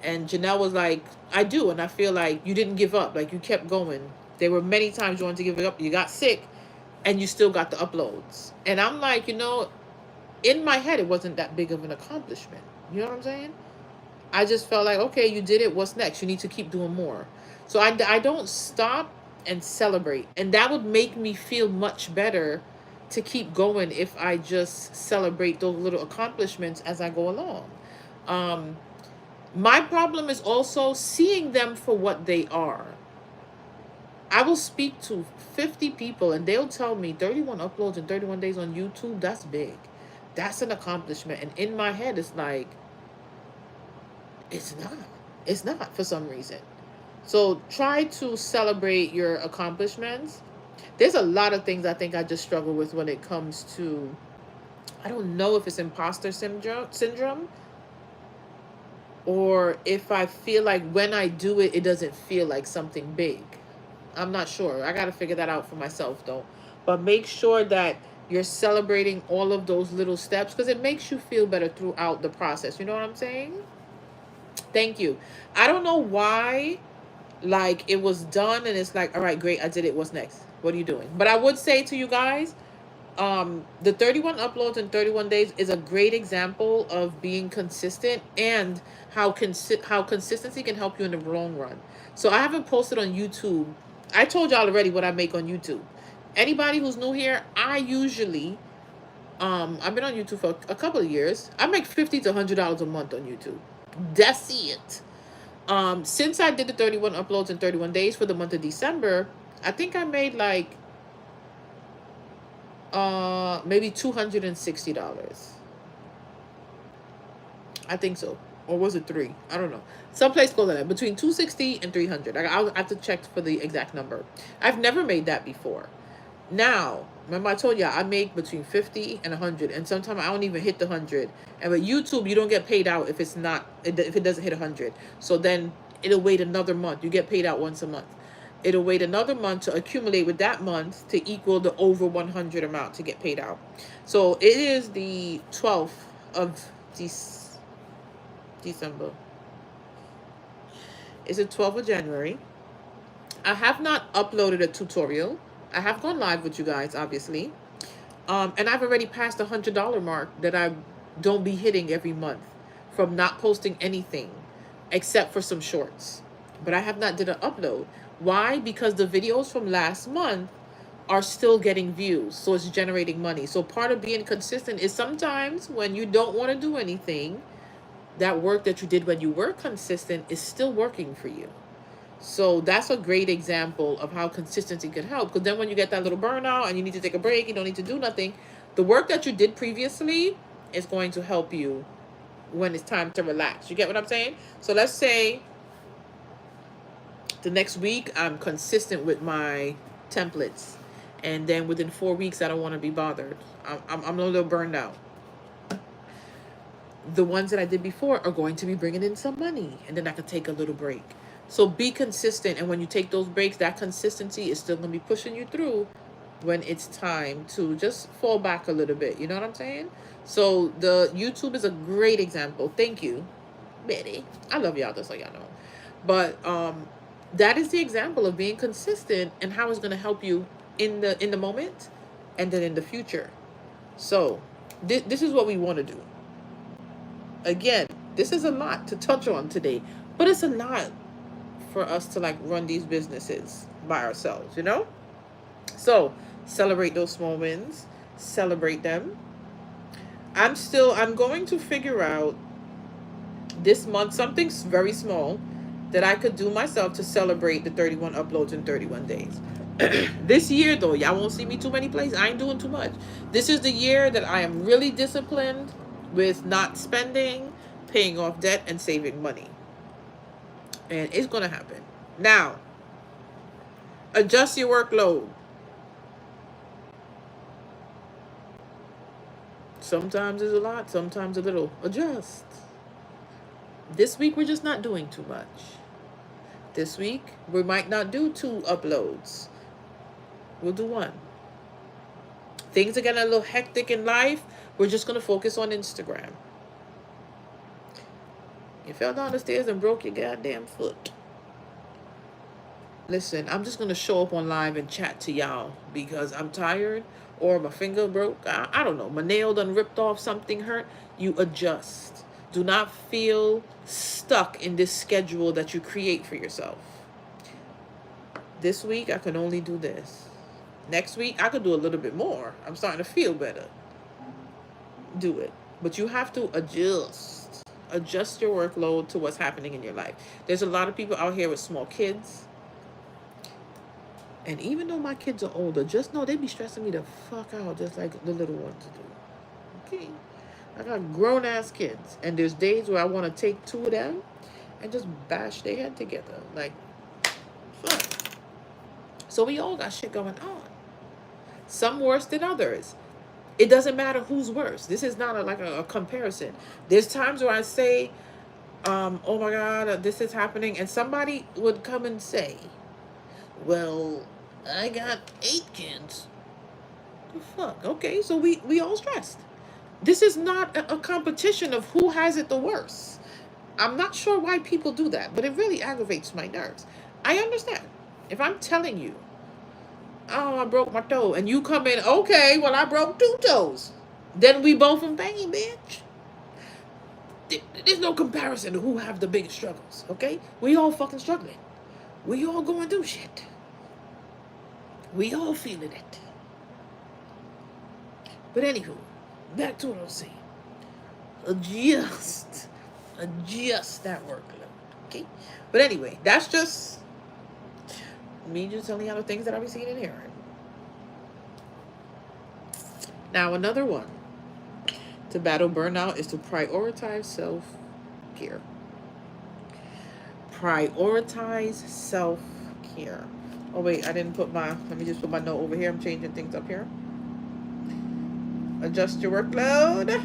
And Janelle was like, I do. And I feel like you didn't give up. Like, you kept going. There were many times you wanted to give it up. You got sick and you still got the uploads. And I'm like, in my head, it wasn't that big of an accomplishment. You know what I'm saying? I just felt like, okay, you did it. What's next? You need to keep doing more. So I don't stop and celebrate. And that would make me feel much better to keep going if I just celebrate those little accomplishments as I go along. My problem is also seeing them for what they are. I will speak to 50 people and they'll tell me 31 uploads in 31 days on YouTube, that's big. That's an accomplishment. And in my head, it's like, it's not. It's not for some reason. So try to celebrate your accomplishments. There's a lot of things I think I just struggle with when it comes to, I don't know if it's imposter syndrome, or if I feel like when I do it, it doesn't feel like something big. I'm not sure. I got to figure that out for myself though. But make sure that you're celebrating all of those little steps because it makes you feel better throughout the process. You know what I'm saying? Thank you. I don't know why, like, it was done and it's like, all right, great, I did it. What's next? What are you doing? But I would say to you guys, the 31 uploads in 31 days is a great example of being consistent and how consistency can help you in the long run. So I haven't posted on YouTube. I told y'all already what I make on YouTube. Anybody who's new here, I usually I've been on YouTube for a couple of years. I make $50 to $100 a month on YouTube. That's it. Since I did the 31 uploads in 31 days for the month of December, I think I made like maybe $260. I think so. Or was it three? I don't know. Someplace close to that. Between 260 and 300. I'll have to check for the exact number. I've never made that before. Now, remember I told you I make between 50 and 100, and sometimes I don't even hit the 100. And with YouTube, you don't get paid out if it's not if it doesn't hit 100. So then it'll wait another month. You get paid out once a month. It'll wait another month to accumulate with that month to equal the over 100 amount to get paid out. So it is the 12th of December. It's the 12th of January. I have not uploaded a tutorial. I have gone live with you guys, obviously. And I've already passed the $100 mark that I don't be hitting every month from not posting anything except for some shorts. But I have not did an upload. Why? Because the videos from last month are still getting views, so it's generating money. So part of being consistent is sometimes when you don't want to do anything, that work that you did when you were consistent is still working for you. So that's a great example of how consistency can help. Because then when you get that little burnout and you need to take a break, you don't need to do nothing, the work that you did previously is going to help you when it's time to relax. You get what I'm saying? So let's say the next week I'm consistent with my templates. And then within 4 weeks, I don't want to be bothered. I'm a little burned out. The ones that I did before are going to be bringing in some money. And then I can take a little break. So be consistent. And when you take those breaks, that consistency is still going to be pushing you through when it's time to just fall back a little bit. You know what I'm saying? So the YouTube is a great example. Thank you, Betty. I love y'all, just so y'all know. But that is the example of being consistent and how it's going to help you in the moment and then in the future. So this is what we want to do. Again, this is a lot to touch on today, but it's a lot for us to like run these businesses by ourselves, you know? So celebrate those small wins, celebrate them. I'm going to figure out this month something very small that I could do myself to celebrate the 31 uploads in 31 days. This year though, y'all won't see me too many places. I ain't doing too much. This is the year that I am really disciplined with not spending, paying off debt, and saving money. And it's going to happen. Now, adjust your workload. Sometimes it's a lot, sometimes a little. Adjust. This week, we're just not doing too much. This week, we might not do 2 uploads. We'll do 1. Things are getting a little hectic in life. We're just going to focus on Instagram. You fell down the stairs and broke your goddamn foot. Listen, I'm just going to show up on live and chat to y'all because I'm tired or my finger broke. I don't know. My nail done ripped off, something hurt. You adjust. Do not feel stuck in this schedule that you create for yourself. This week, I can only do this. Next week, I could do a little bit more. I'm starting to feel better. Do it. But you have to adjust. Adjust your workload to what's happening in your life. There's a lot of people out here with small kids. And even though my kids are older, just know they be stressing me the fuck out just like the little ones do. Okay? I got grown-ass kids. And there's days where I want to take 2 of them and just bash their head together. Like, Fuck. So we all got shit going on. Some worse than others. It doesn't matter who's worse. This is not a comparison. There's times where I say, oh my God, this is happening. And somebody would come and say, well, I got 8 kids. The fuck? Okay, so we all stressed. This is not a competition of who has it the worst. I'm not sure why people do that, but it really aggravates my nerves. I understand. If I'm telling you, oh, I broke my toe, and you come in, okay, well, I broke 2 toes. Then we both in pain, bitch. There's no comparison to who have the biggest struggles, okay? We all fucking struggling. We all going through shit. We all feeling it. But anywho, back to what I was saying. Adjust that workload, okay? But anyway, that's just me just telling you the things that I've been seeing and hearing. Now, another one to battle burnout is to prioritize self-care. Prioritize self-care. Oh, wait, I didn't put let me just put my note over here. I'm changing things up here. Adjust your workload.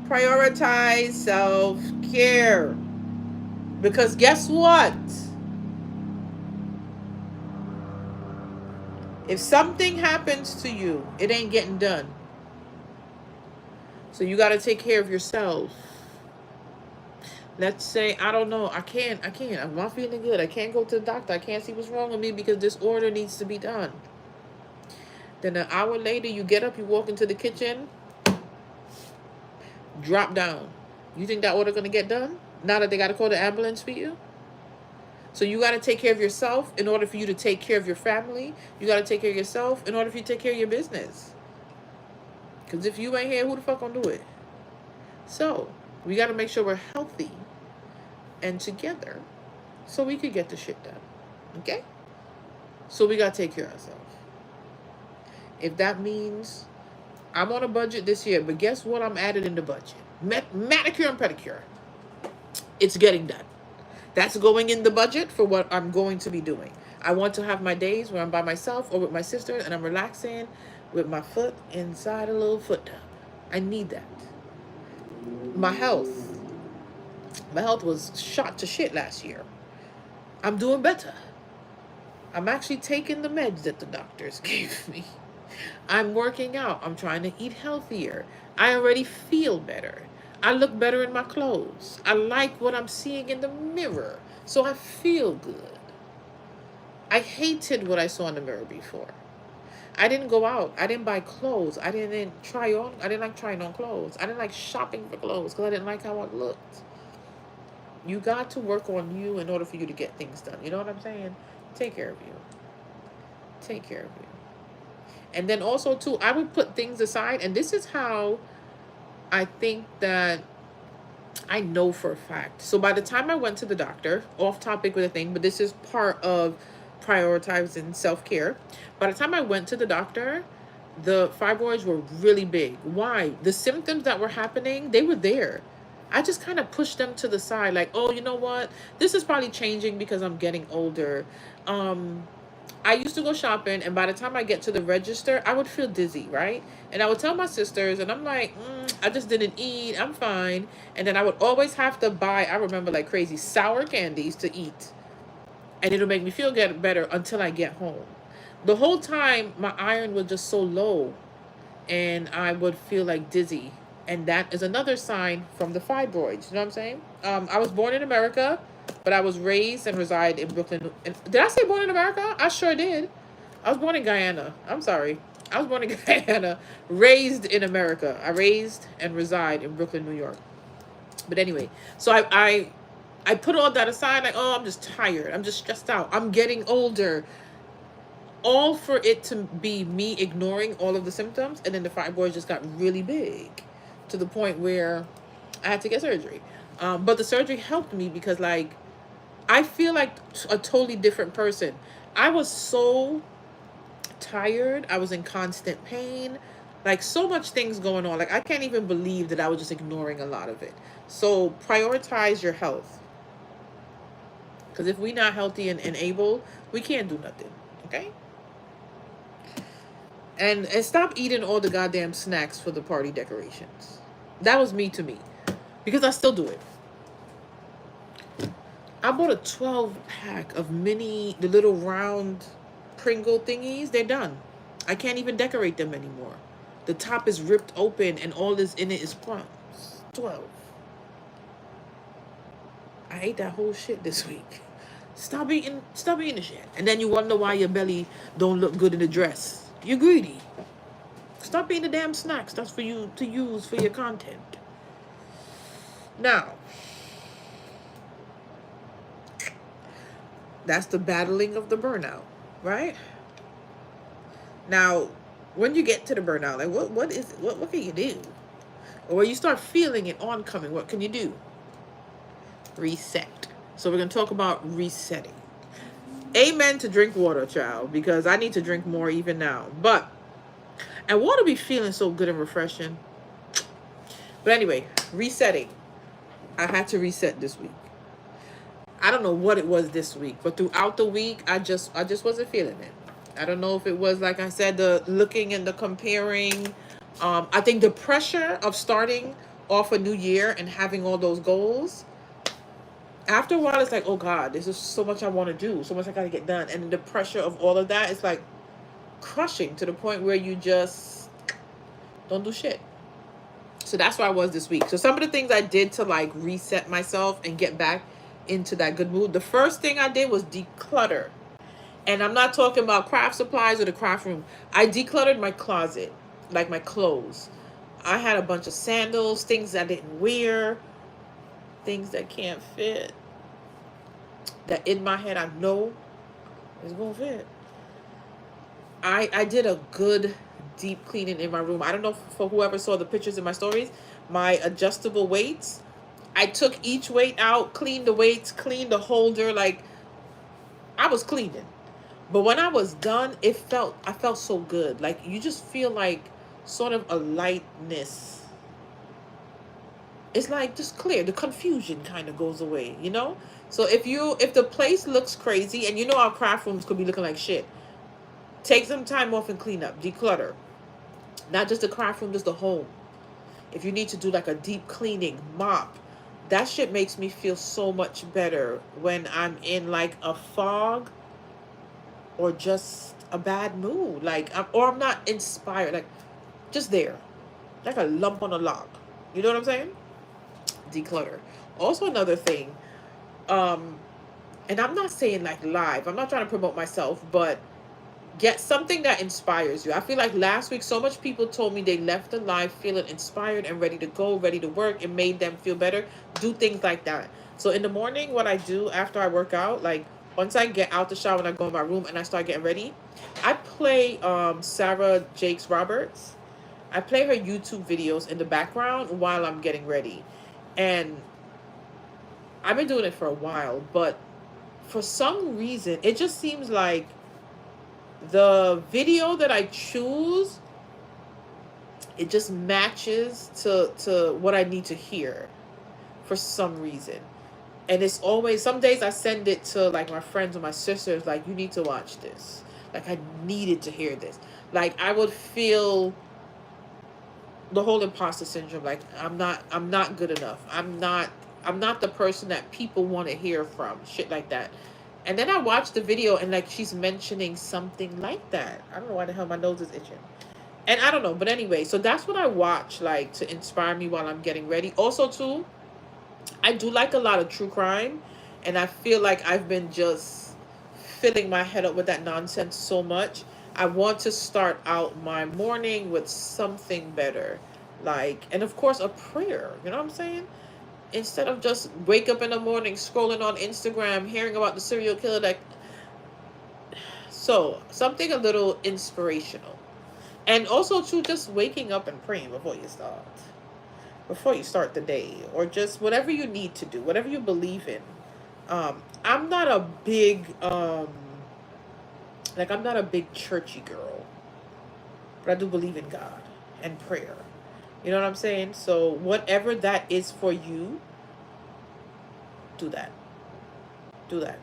Prioritize self-care. Because guess what? If something happens to you, it ain't getting done. So you got to take care of yourself. Let's say, I don't know, I can't. I'm not feeling good. I can't go to the doctor. I can't see what's wrong with me because this order needs to be done. Then an hour later, you get up, you walk into the kitchen, drop down. You think that order going to get done? Now that they got to call the ambulance for you? So you got to take care of yourself in order for you to take care of your family. You got to take care of yourself in order for you to take care of your business. Because if you ain't here, who the fuck gonna do it? So we got to make sure we're healthy and together so we could get the shit done. Okay? So we got to take care of ourselves. If that means I'm on a budget this year, but guess what I'm added in the budget? Manicure and pedicure. It's getting done. That's going in the budget for what I'm going to be doing. I want to have my days where I'm by myself or with my sister and I'm relaxing with my foot inside a little foot tub. I need that. My health was shot to shit last year. I'm doing better. I'm actually taking the meds that the doctors gave me. I'm working out. I'm trying to eat healthier. I already feel better. I look better in my clothes. I like what I'm seeing in the mirror. So I feel good. I hated what I saw in the mirror before. I didn't go out. I didn't buy clothes. I didn't like trying on clothes. I didn't like shopping for clothes because I didn't like how I looked. You got to work on you in order for you to get things done. You know what I'm saying? Take care of you. Take care of you. And then also, too, I would put things aside. And this is how I think that I know for a fact. So by the time I went to the doctor, off topic with a thing, but this is part of prioritizing self-care. By the time I went to the doctor, the fibroids were really big. Why? The symptoms that were happening, they were there. I just kind of pushed them to the side, like, oh, you know what? This is probably changing because I'm getting older. I used to go shopping, and by the time I get to the register, I would feel dizzy, right? And I would tell my sisters, and I'm like, I just didn't eat. I'm fine. And then I would always have to buy, I remember like crazy, sour candies to eat. And it'll make me feel better until I get home. The whole time, my iron was just so low, and I would feel like dizzy. And that is another sign from the fibroids. You know what I'm saying? I was born in America, but I was raised and reside in Brooklyn. Did I say born in America? I sure did. I was born in Guyana. I'm sorry. I was born in Guyana, raised in America. I raised and reside in Brooklyn, New York. But anyway, so I put all that aside, like, oh, I'm just tired. I'm just stressed out. I'm getting older. All for it to be me ignoring all of the symptoms, and then the fibroids just got really big to the point where I had to get surgery. But the surgery helped me because, like, I feel like a totally different person. I was so tired. I was in constant pain. Like, so much things going on. Like, I can't even believe that I was just ignoring a lot of it. So prioritize your health. Because if we not healthy and able, we can't do nothing. Okay? And stop eating all the goddamn snacks for the party decorations. That was me to me. Because I still do it. I bought a 12 pack of the little round Pringle thingies. They're done. I can't even decorate them anymore. The top is ripped open and all that's in it is crumbs. 12. I ate that whole shit this week. Stop eating the shit. And then you wonder why your belly don't look good in the dress. You're greedy. Stop eating the damn snacks. That's for you to use for your content. Now, that's the battling of the burnout, right? Now, when you get to the burnout, like what can you do? Or when you start feeling it oncoming, what can you do? Reset. So we're gonna talk about resetting. Amen to drink water, child, because I need to drink more even now. And water be feeling so good and refreshing. But anyway, resetting. I had to reset this week. I don't know what it was this week, but throughout the week, I just wasn't feeling it. I don't know if it was, like I said, the looking and the comparing. I think the pressure of starting off a new year and having all those goals. After a while, it's like, oh God, there's just so much I want to do, so much I got to get done. And the pressure of all of that is like crushing to the point where you just don't do shit. So that's where I was this week. So some of the things I did to like reset myself and get back into that good mood. The first thing I did was declutter. And I'm not talking about craft supplies or the craft room. I decluttered my closet, like my clothes. I had a bunch of sandals, things I didn't wear, things that can't fit, that in my head I know is going to fit. I did a good deep cleaning in my room. I don't know for whoever saw the pictures in my stories, my adjustable weights. I took each weight out, cleaned the weights, cleaned the holder, like I was cleaning. But when I was done, I felt so good. Like you just feel like sort of a lightness. It's like just clear. The confusion kind of goes away, you know? So if the place looks crazy, and you know our craft rooms could be looking like shit, take some time off and clean up, declutter. Not just the craft room, just the home. If you need to do like a deep cleaning, mop, that shit makes me feel so much better when I'm in like a fog or just a bad mood. Like, I'm not inspired. Like, just there. Like a lump on a log. You know what I'm saying? Declutter. Also another thing, and I'm not saying like live. I'm not trying to promote myself, but get something that inspires you. I feel like last week so much people told me they left the live feeling inspired and ready to go, ready to work. It made them feel better. Do things like that. So in the morning, what I do after I work out, like once I get out the shower and I go in my room and I start getting ready, I play Sarah Jakes Roberts. I play her YouTube videos in the background while I'm getting ready. And I've been doing it for a while, but for some reason, it just seems like the video that I choose, it just matches to what I need to hear for some reason. And it's always, some days I send it to like my friends or my sisters, like, you need to watch this. Like, I needed to hear this. Like, I would feel the whole imposter syndrome. Like, I'm not good enough. I'm not the person that people want to hear from. Shit like that. And then I watched the video and like she's mentioning something like that. I don't know why the hell my nose is itching. And I don't know. But anyway, so that's what I watch like to inspire me while I'm getting ready. Also too, I do like a lot of true crime. And I feel like I've been just filling my head up with that nonsense so much. I want to start out my morning with something better. Like, and of course a prayer. You know what I'm saying? Instead of just wake up in the morning scrolling on Instagram, hearing about the serial killer that... So, something a little inspirational. And also, too, just waking up and praying before you start. Before you start the day. Or just whatever you need to do. Whatever you believe in. I'm not a big... I'm not a big churchy girl. But I do believe in God and prayer. You know what I'm saying? So whatever that is for you, do that. do that.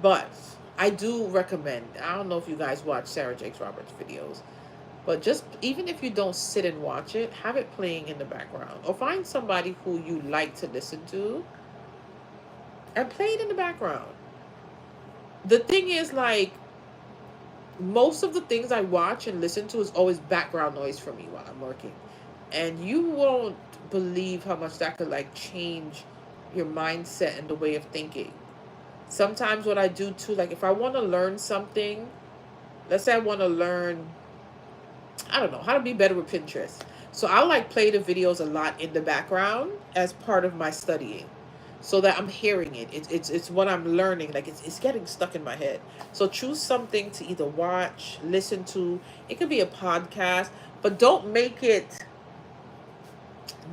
But I do recommend, I don't know if you guys watch Sarah Jakes Roberts videos, but just even if you don't sit and watch it, have it playing in the background. Or find somebody who you like to listen to and play it in the background. The thing is, like, most of the things I watch and listen to is always background noise for me while I'm working. And you won't believe how much that could, like, change your mindset and the way of thinking. Sometimes what I do too, like if I want to learn something, let's say I want to learn, I don't know, how to be better with Pinterest. So I'll like play the videos a lot in the background as part of my studying, so that I'm hearing it. It's what I'm learning. Like it's getting stuck in my head. So choose something to either watch, listen to. It could be a podcast, but don't make it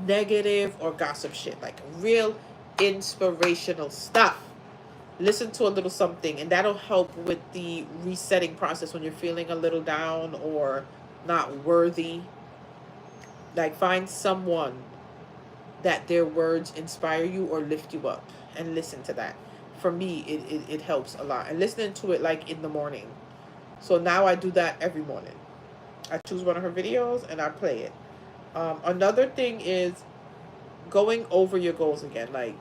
negative or gossip shit. Like real inspirational stuff. Listen to a little something, and that'll help with the resetting process when you're feeling a little down or not worthy. Like find someone that their words inspire you or lift you up, and listen to that. For me, it helps a lot. And listening to it like in the morning. So now I do that every morning. I choose one of her videos and I play it. Another thing is going over your goals again, like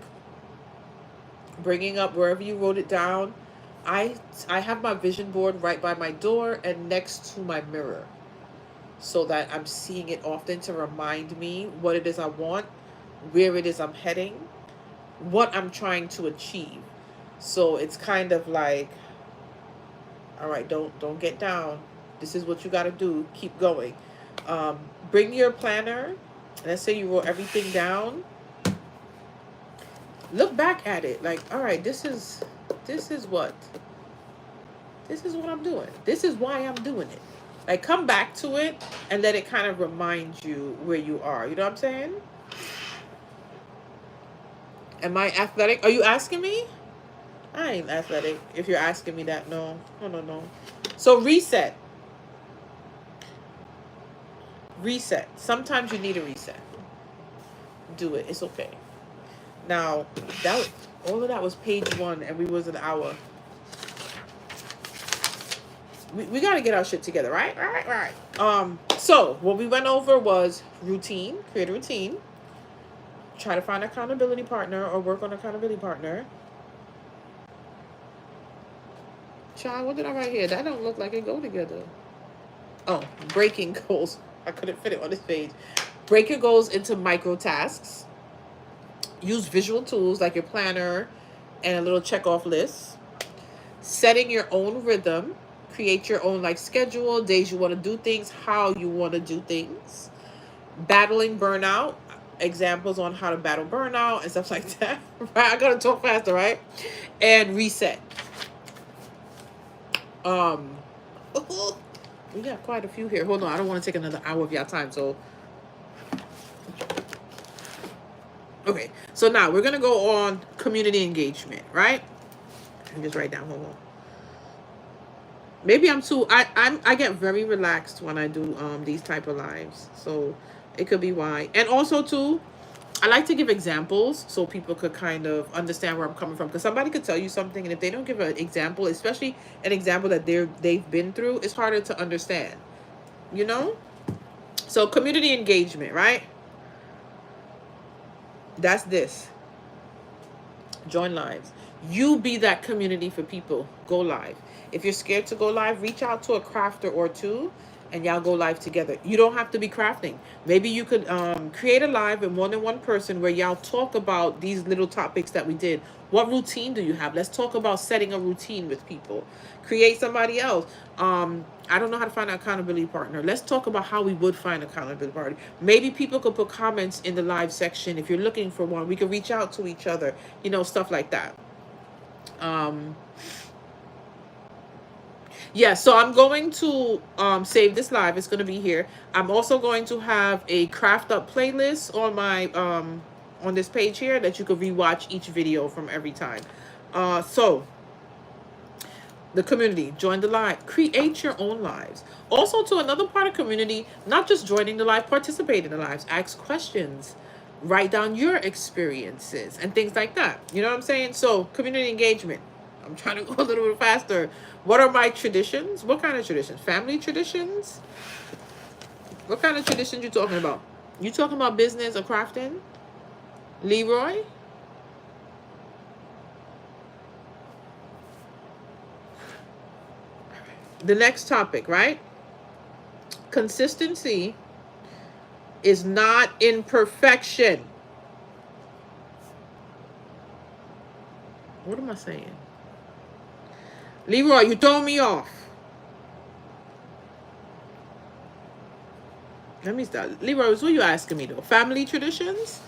bringing up wherever you wrote it down. I have my vision board right by my door and next to my mirror, so that I'm seeing it often to remind me what it is I want, where it is I'm heading, what I'm trying to achieve. So it's kind of like, all right, don't get down. This is what you got to do. Keep going. Bring your planner. Let's say you wrote everything down. Look back at it. Like, all right, this is what I'm doing. This is why I'm doing it. Like, come back to it and let it kind of remind you where you are. You know what I'm saying? Am I athletic? Are you asking me? I ain't athletic. If you're asking me that, no. No. So reset. Reset. Sometimes you need a reset. Do it. It's okay. Now, all of that was page 1, and we was an hour. We got to get our shit together, right? So what we went over was routine. Create a routine. Try to find an accountability partner or work on an accountability partner. Child, what did I write here? That don't look like it go together. Oh, breaking goals. I couldn't fit it on this page. Break your goals into microtasks. Use visual tools like your planner and a little check-off list. Setting your own rhythm. Create your own like schedule, days you want to do things, how you want to do things. Battling burnout. Examples on how to battle burnout and stuff like that. Right? I gotta talk faster, right? And reset. We got quite a few here. Hold on, I don't want to take another hour of your time. So, okay. So now we're gonna go on community engagement, right? Let me just write down. Hold on. Maybe I'm too. I get very relaxed when I do these type of lives, so it could be why. And also too, I like to give examples so people could kind of understand where I'm coming from. Because somebody could tell you something, and if they don't give an example, especially an example that they've been through, it's harder to understand. You know? So community engagement, right? That's this. Join lives. You be that community for people. Go live. If you're scared to go live, reach out to a crafter or two and y'all go live together. You don't have to be crafting. Maybe you could create a live with more than one person where y'all talk about these little topics that we did. What routine do you have? Let's talk about setting a routine with people. Create somebody else. I don't know how to find an accountability partner. Let's talk about how we would find an accountability partner. Maybe people could put comments in the live section. If you're looking for one, we could reach out to each other, you know, stuff like that. Yeah, so I'm going to save this live. It's going to be here. I'm also going to have a craft up playlist on my on this page here that you could rewatch each video from every time. So the community, join the live, create your own lives. Also, to another part of community, not just joining the live, participate in the lives, ask questions. Write down your experiences and things like that. You know what I'm saying? So community engagement. I'm trying to go a little bit faster. What are my traditions? What kind of traditions? Family traditions? What kind of traditions you talking about? You talking about business or crafting? Leroy? The next topic, right? Consistency is not imperfection. What am I saying? Leroy, you throw me off. Let me start. Leroy, what are you asking me though? Family traditions?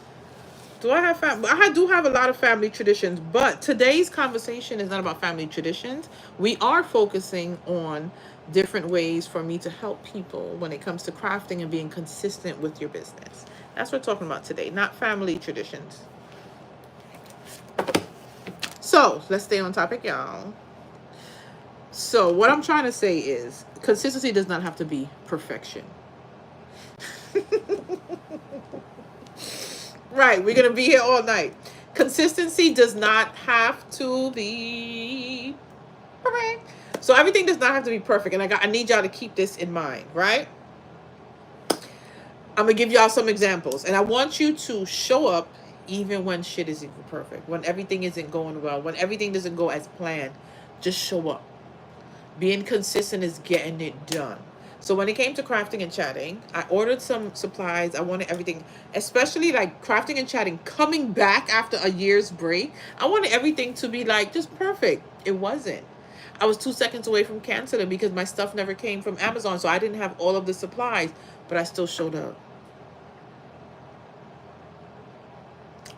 Do I have family? I do have a lot of family traditions, but today's conversation is not about family traditions. We are focusing on different ways for me to help people when it comes to crafting and being consistent with your business. That's what we're talking about today, not family traditions. So let's stay on topic, y'all. So what I'm trying to say is consistency does not have to be perfection. Right, we're gonna be here all night. Consistency does not have to be perfect. So everything does not have to be perfect, and I need y'all to keep this in mind, right? I'm gonna give y'all some examples, and I want you to show up even when shit isn't perfect, when everything isn't going well, when everything doesn't go as planned. Just show up. Being consistent is getting it done. So when it came to crafting and chatting, I ordered some supplies. I wanted everything, especially like crafting and chatting, coming back after a year's break. I wanted everything to be like just perfect. It wasn't. I was 2 seconds away from canceling because my stuff never came from Amazon. So I didn't have all of the supplies, but I still showed up.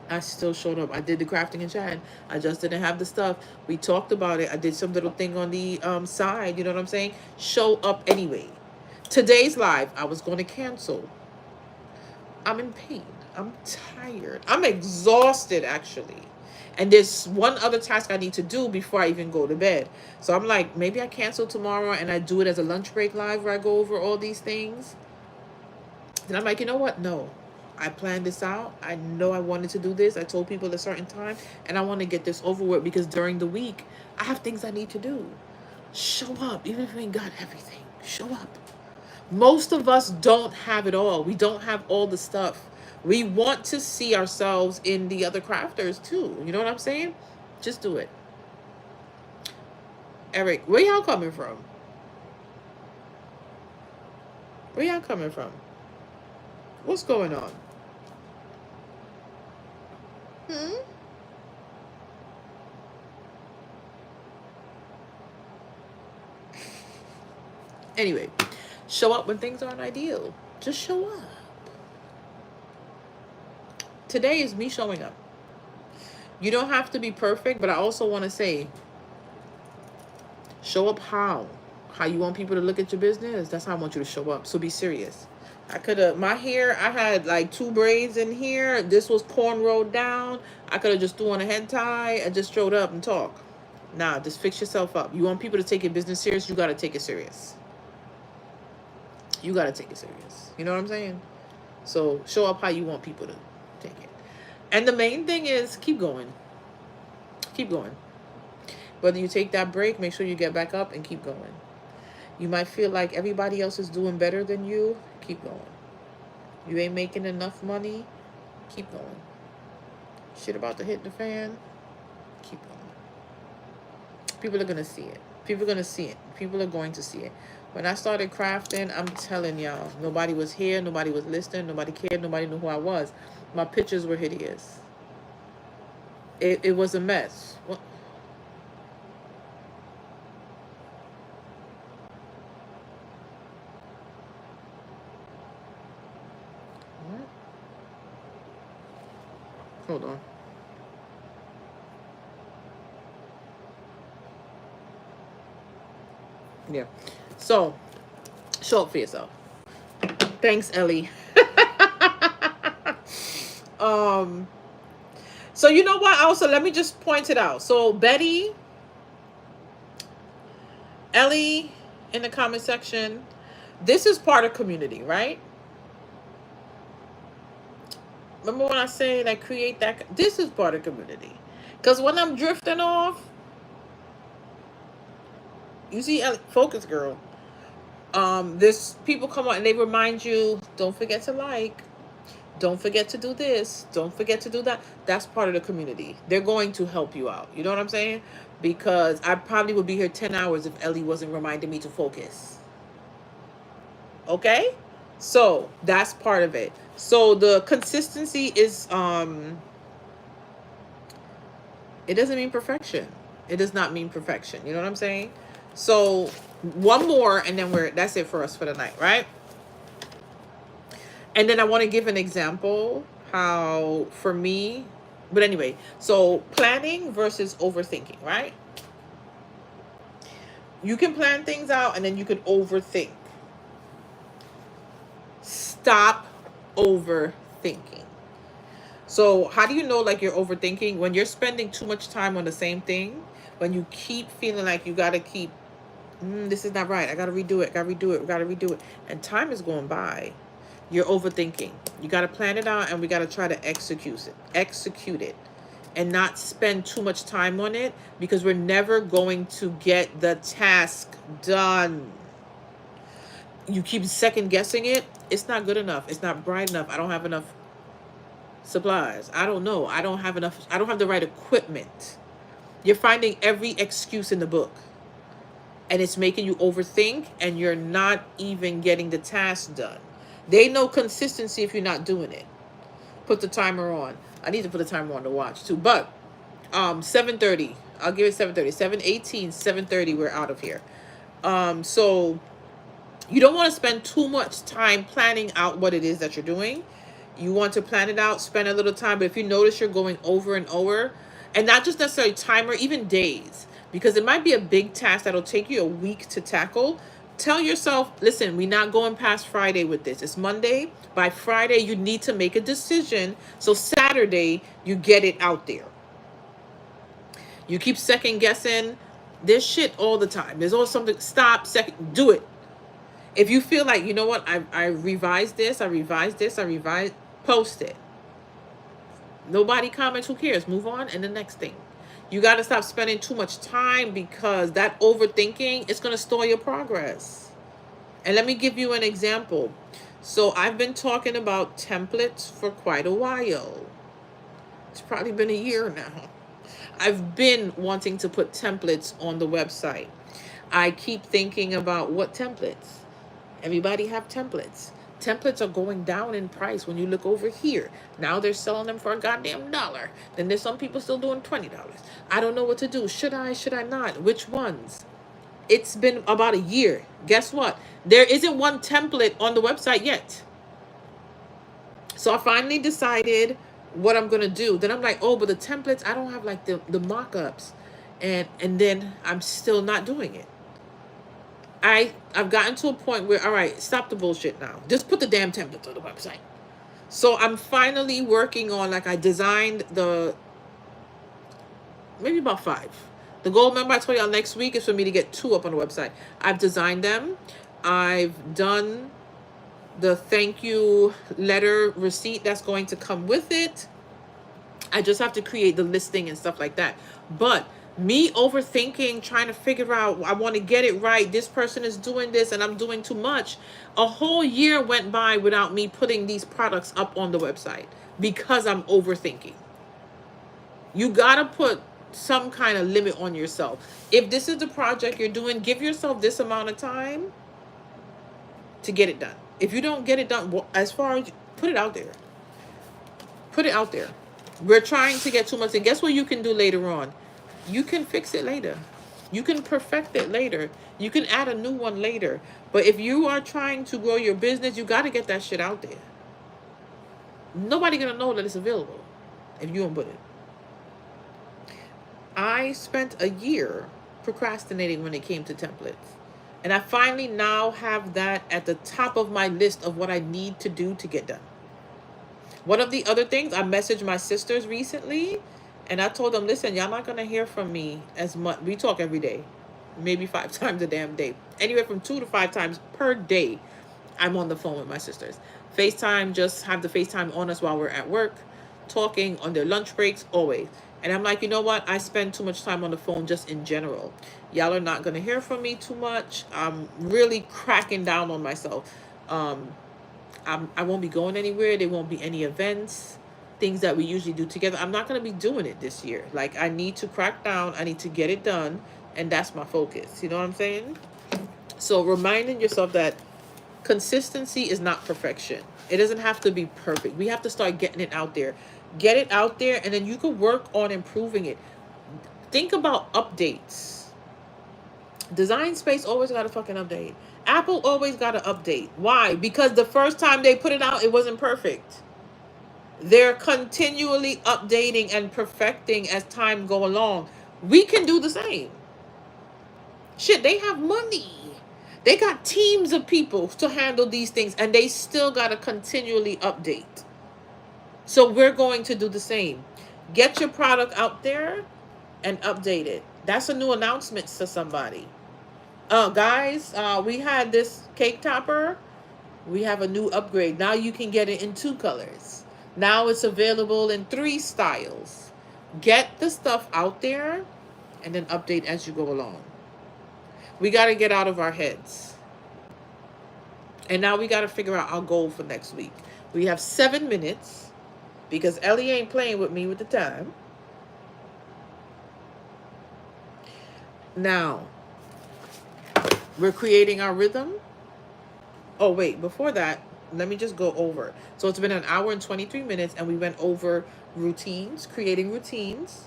I still showed up. I did the crafting and chatting. I just didn't have the stuff. We talked about it. I did some little thing on the side. You know what I'm saying? Show up anyway. Today's live, I was going to cancel. I'm in pain. I'm tired. I'm exhausted, actually. And there's one other task I need to do before I even go to bed. So I'm like, maybe I cancel tomorrow and I do it as a lunch break live where I go over all these things. And I'm like, you know what? No. I planned this out. I know I wanted to do this. I told people at a certain time. And I want to get this over with because during the week, I have things I need to do. Show up. Even if we ain't got everything. Show up. Most of us don't have it all. We don't have all the stuff. We want to see ourselves in the other crafters too. You know what I'm saying? Just do it. Eric, where y'all coming from? Where y'all coming from? What's going on? Anyway, show up when things aren't ideal. Just show up. Today is me showing up. You don't have to be perfect, but I also want to say, show up how you want people to look at your business. That's how I want you to show up. So be serious. I could have, my hair, I had like 2 braids in here. This was cornrowed down. I could have just threw on a head tie and just showed up and talk. Nah, just fix yourself up. You want people to take your business serious, you got to take it serious. You got to take it serious. You know what I'm saying? So show up how you want people to take it. And the main thing is keep going. Keep going. Whether you take that break, make sure you get back up and keep going. You might feel like everybody else is doing better than you. Keep going. You ain't making enough money. Keep going. Shit about to hit the fan. Keep going. People are going to see it. People are going to see it. People are going to see it. When I started crafting, I'm telling y'all, nobody was here. Nobody was listening. Nobody cared. Nobody knew who I was. My pictures were hideous. It was a mess. What? Hold on. Yeah. So, show up for yourself. Thanks, Ellie. So you know what? Also, let me just point it out. So Betty, Ellie, in the comment section, this is part of community, right? Remember when I say like create that? This is part of community. Because when I'm drifting off, you see, focus girl. This people come on and they remind you, don't forget to like, don't forget to do this, don't forget to do that. That's part of the community. They're going to help you out. You know what I'm saying? Because I probably would be here 10 hours if Ellie wasn't reminding me to focus. Okay? So that's part of it. So the consistency is it doesn't mean perfection. It does not mean perfection. You know what I'm saying? So one more and then that's it for us for the night, right? And then I want to give an example how for me, but anyway, so planning versus overthinking, right? You can plan things out and then you can overthink. Stop overthinking. So how do you know like you're overthinking? When you're spending too much time on the same thing, when you keep feeling like you got to keep, this is not right, I got to redo it, and time is going by. You're overthinking. You got to plan it out and we got to try to execute it and not spend too much time on it because we're never going to get the task done. You keep second guessing it. It's not good enough. It's not bright enough. I don't have enough supplies. I don't know. I don't have enough. I don't have the right equipment. You're finding every excuse in the book. And it's making you overthink and you're not even getting the task done. They know consistency if you're not doing it. Put the timer on. I need to put the timer on to watch too. But 7:30. I'll give it 7:30. 7:18, 7:30, we're out of here. So you don't want to spend too much time planning out what it is that you're doing. You want to plan it out, spend a little time. But if you notice you're going over and over, and not just necessarily timer, even days, because it might be a big task that'll take you a week to tackle. Tell yourself, listen, we're not going past Friday with this. It's Monday. By Friday, you need to make a decision. So Saturday, you get it out there. You keep second guessing. There's shit all the time. There's always something. Stop, second, do it. If you feel like, you know what, I revised this, post it. Nobody comments, who cares? Move on, and the next thing. You got to stop spending too much time because that overthinking is going to stall your progress. And let me give you an example. So I've been talking about templates for quite a while. It's probably been a year now. I've been wanting to put templates on the website. I keep thinking about what templates. Everybody have templates. Templates are going down in price when you look over here. Now they're selling them for a goddamn $1. Then there's some people still doing $20. I don't know what to do. Should I not? Which ones? It's been about a year. Guess what? There isn't one template on the website yet. So I finally decided what I'm going to do. Then I'm like, oh, but the templates, I don't have like the mock-ups. And then I'm still not doing it. I've gotten to a point where, all right, stop the bullshit now. Just put the damn templates on the website. So I'm finally working on, like, I designed maybe about 5. The goal, remember I told y'all next week is for me to get 2 up on the website. I've designed them. I've done the thank you letter receipt that's going to come with it. I just have to create the listing and stuff like that. But me overthinking, trying to figure out, I want to get it right. This person is doing this and I'm doing too much. A whole year went by without me putting these products up on the website because I'm overthinking. You got to put some kind of limit on yourself. If this is the project you're doing, give yourself this amount of time to get it done. If you don't get it done, as far as, put it out there. Put it out there. We're trying to get too much. And guess what you can do later on? You can fix it later. You can perfect it later. You can add a new one later. But if you are trying to grow your business, you got to get that shit out there. Nobody going to know that it's available if you don't put it. I spent a year procrastinating when it came to templates. And I finally now have that at the top of my list of what I need to do to get done. One of the other things, I messaged my sisters recently and I told them, listen, y'all not going to hear from me as much. We talk every day, maybe 5 times a damn day. Anywhere from 2 to 5 times per day, I'm on the phone with my sisters. FaceTime, just have the FaceTime on us while we're at work, talking on their lunch breaks, always. And I'm like, you know what? I spend too much time on the phone just in general. Y'all are not going to hear from me too much. I'm really cracking down on myself. Um, I won't be going anywhere. There won't be any events, things that we usually do together. I'm not going to be doing it this year. Like, I need to crack down. I need to get it done. And that's my focus. You know what I'm saying? So reminding yourself that consistency is not perfection. It doesn't have to be perfect. We have to start getting it out there. Get it out there, and then you can work on improving it. Think about updates. Design Space always got a fucking update. Apple always got an update. Why? Because the first time they put it out, it wasn't perfect. They're continually updating and perfecting as time go along. We can do the same. Shit, they have money. They got teams of people to handle these things, and they still got to continually update. So we're going to do the same. Get your product out there and update it. That's a new announcement to somebody. Guys, we had this cake topper. We have a new upgrade. Now you can get it in 2 colors. Now it's available in 3 styles. Get the stuff out there and then update as you go along. We got to get out of our heads. And now we got to figure out our goal for next week. We have 7 minutes because Ellie ain't playing with me with the time. Now, we're creating our rhythm. Oh, wait, before that, let me just go over. So it's been 1 hour and 23 minutes, and we went over routines, creating routines,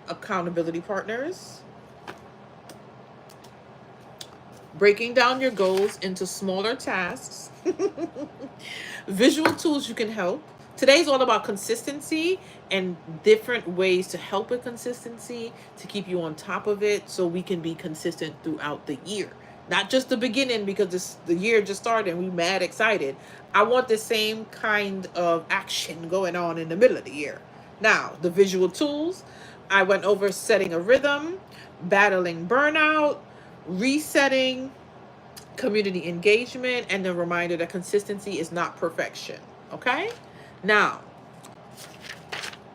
accountability partners, breaking down your goals into smaller tasks, visual tools you can help. Today's all about consistency and different ways to help with consistency, to keep you on top of it so we can be consistent throughout the year. Not just the beginning because the year just started and we mad excited. I want the same kind of action going on in the middle of the year. Now, the visual tools, I went over setting a rhythm, battling burnout, resetting, community engagement, and the reminder that consistency is not perfection. Okay? Now,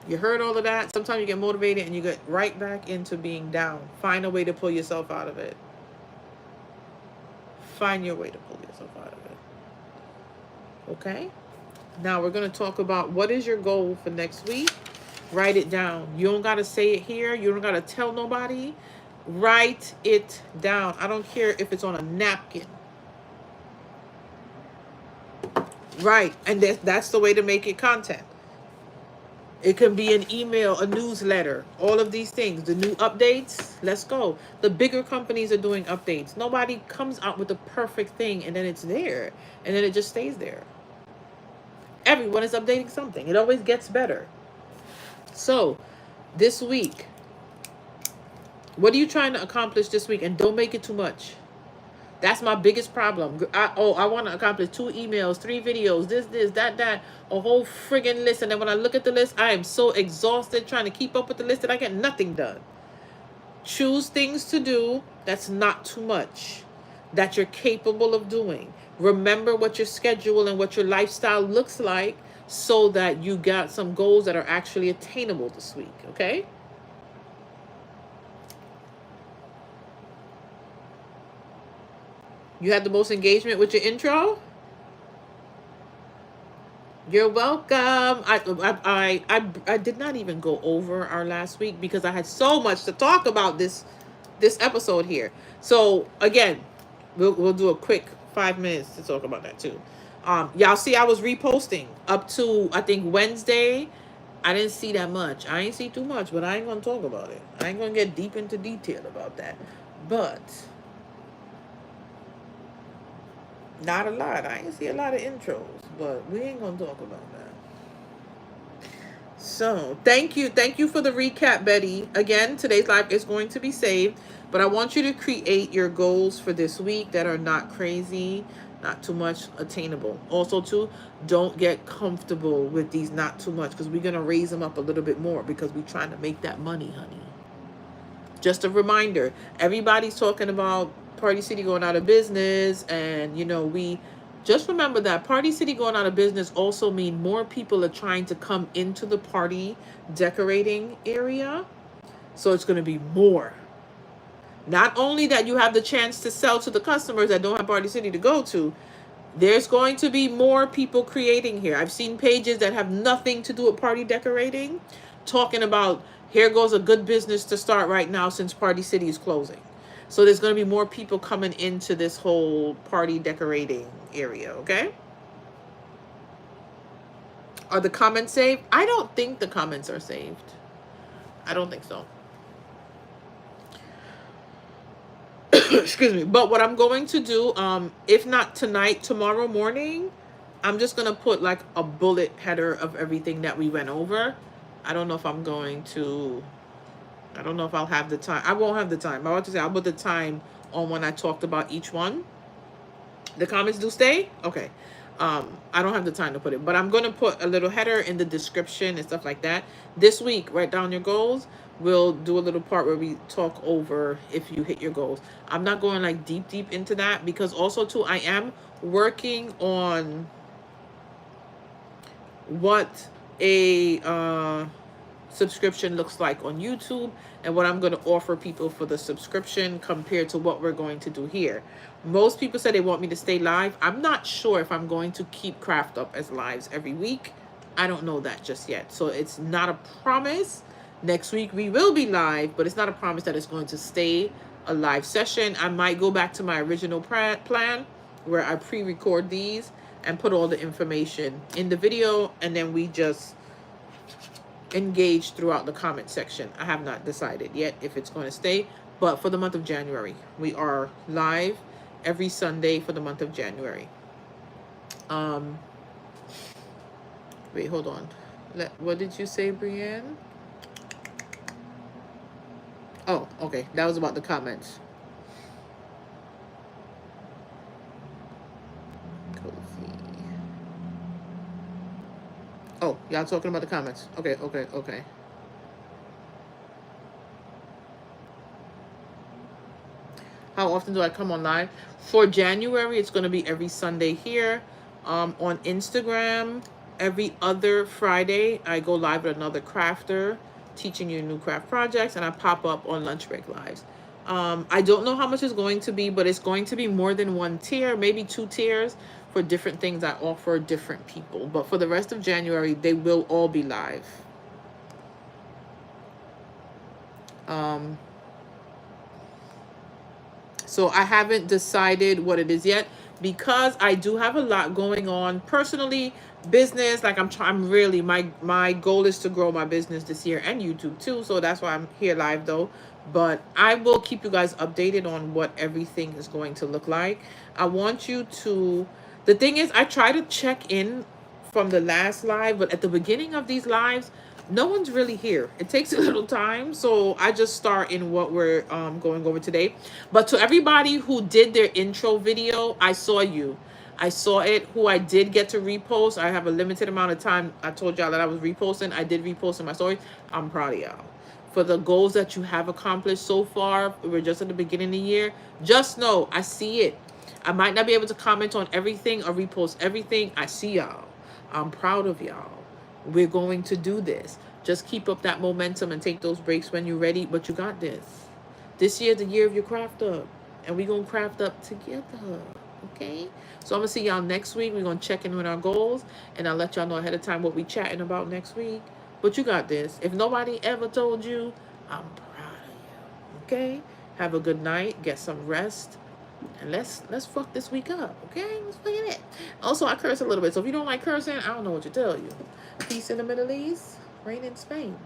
you heard all of that. Sometimes you get motivated and you get right back into being down. Find a way to pull yourself out of it. Find your way to pull yourself out of it. Okay? Now we're going to talk about what is your goal for next week. Write it down. You don't got to say it here. You don't got to tell nobody. Write it down. I don't care if it's on a napkin. Right. And that's the way to make it content. It can be an email, a newsletter, all of these things. The new updates, let's go. The bigger companies are doing updates. Nobody comes out with the perfect thing and then it's there. And then it just stays there. Everyone is updating something. It always gets better. So, this week, what are you trying to accomplish this week? And don't make it too much. That's my biggest problem. I want to accomplish 2 emails, 3 videos, this, that, a whole friggin' list. And then when I look at the list, I am so exhausted trying to keep up with the list that I get nothing done. Choose things to do that's not too much, that you're capable of doing. Remember what your schedule and what your lifestyle looks like so that you got some goals that are actually attainable this week, okay? You had the most engagement with your intro? You're welcome. I did not even go over our last week because I had so much to talk about this episode here. So again, we'll do a quick 5 minutes to talk about that too. Y'all see I was reposting up to I think Wednesday. I didn't see that much. I ain't see too much, but I ain't gonna talk about it. I ain't gonna get deep into detail about that. But not a lot. I ain't see a lot of intros, but we ain't gonna talk about that. So thank you for the recap, Betty. Again, today's live is going to be saved, but I want you to create your goals for this week that are not crazy, not too much, attainable. Also too, don't get comfortable with these not too much because we're gonna raise them up a little bit more because we're trying to make that money, honey. Just a reminder, everybody's talking about Party City going out of business, and you know, we Just remember that Party City going out of business also mean more people are trying to come into the party decorating area. So it's going to be more. Not only that you have the chance to sell to the customers that don't have Party City to go to, there's going to be more people creating here. I've seen pages that have nothing to do with party decorating talking about here goes a good business to start right now since Party City is closing. So there's going to be more people coming into this whole party decorating area, okay? Are the comments saved? I don't think the comments are saved. I don't think so. Excuse me. But what I'm going to do, if not tonight, tomorrow morning, I'm just going to put like a bullet header of everything that we went over. I don't know if I'm going to, I don't know if I'll have the time. I won't have the time. I want to say I'll put the time on when I talked about each one. The comments do stay? Okay. I don't have the time to put it, but I'm going to put a little header in the description and stuff like that. This week, write down your goals. We'll do a little part where we talk over if you hit your goals. I'm not going like deep into that because also too, I am working on what a subscription looks like on YouTube and what I'm going to offer people for the subscription compared to what we're going to do here. Most people said they want me to stay live. I'm not sure if I'm going to keep Craft Up as lives every week. I don't know that just yet. So it's not a promise. Next week we will be live, but it's not a promise that it's going to stay a live session. I might go back to my original plan where I pre-record these and put all the information in the video, and then we just engage throughout the comment section. I have not decided yet if it's going to stay, but for the month of January, we are live every Sunday for the month of January. Wait, hold on. What did you say, Brienne? Oh, okay. That was about the comments. Oh, y'all talking about the comments. Okay. How often do I come on live? For January, it's going to be every Sunday here. On Instagram, every other Friday, I go live with another crafter, teaching you new craft projects, and I pop up on lunch break lives. I don't know how much it's going to be, but it's going to be more than one tier, maybe 2 tiers for different things I offer different people. But for the rest of January, they will all be live. So I haven't decided what it is yet because I do have a lot going on personally, business. Like I'm really, my goal is to grow my business this year and YouTube too. So that's why I'm here live though. But I will keep you guys updated on what everything is going to look like. I want you to, the thing is, I try to check in from the last live, but at the beginning of these lives, no one's really here. It takes a little time, so I just start in what we're going over today. But to everybody who did their intro video, I saw you. I saw it, who I did get to repost. I have a limited amount of time. I told y'all that I was reposting. I did repost in my story. I'm proud of y'all. For the goals that you have accomplished so far, we're just at the beginning of the year. Just know, I see it. I might not be able to comment on everything or repost everything. I see y'all. I'm proud of y'all. We're going to do this. Just keep up that momentum and take those breaks when you're ready, but you got this. This year's the year of your craft up, and we're going to craft up together, okay? So I'm going to see y'all next week. We're going to check in with our goals, and I'll let y'all know ahead of time what we're chatting about next week. But you got this. If nobody ever told you, I'm proud of you, okay? Have a good night. Get some rest. And let's fuck this week up, okay? Let's fuck it. Also, I curse a little bit, so if you don't like cursing, I don't know what to tell you. Peace in the Middle East, reign in Spain.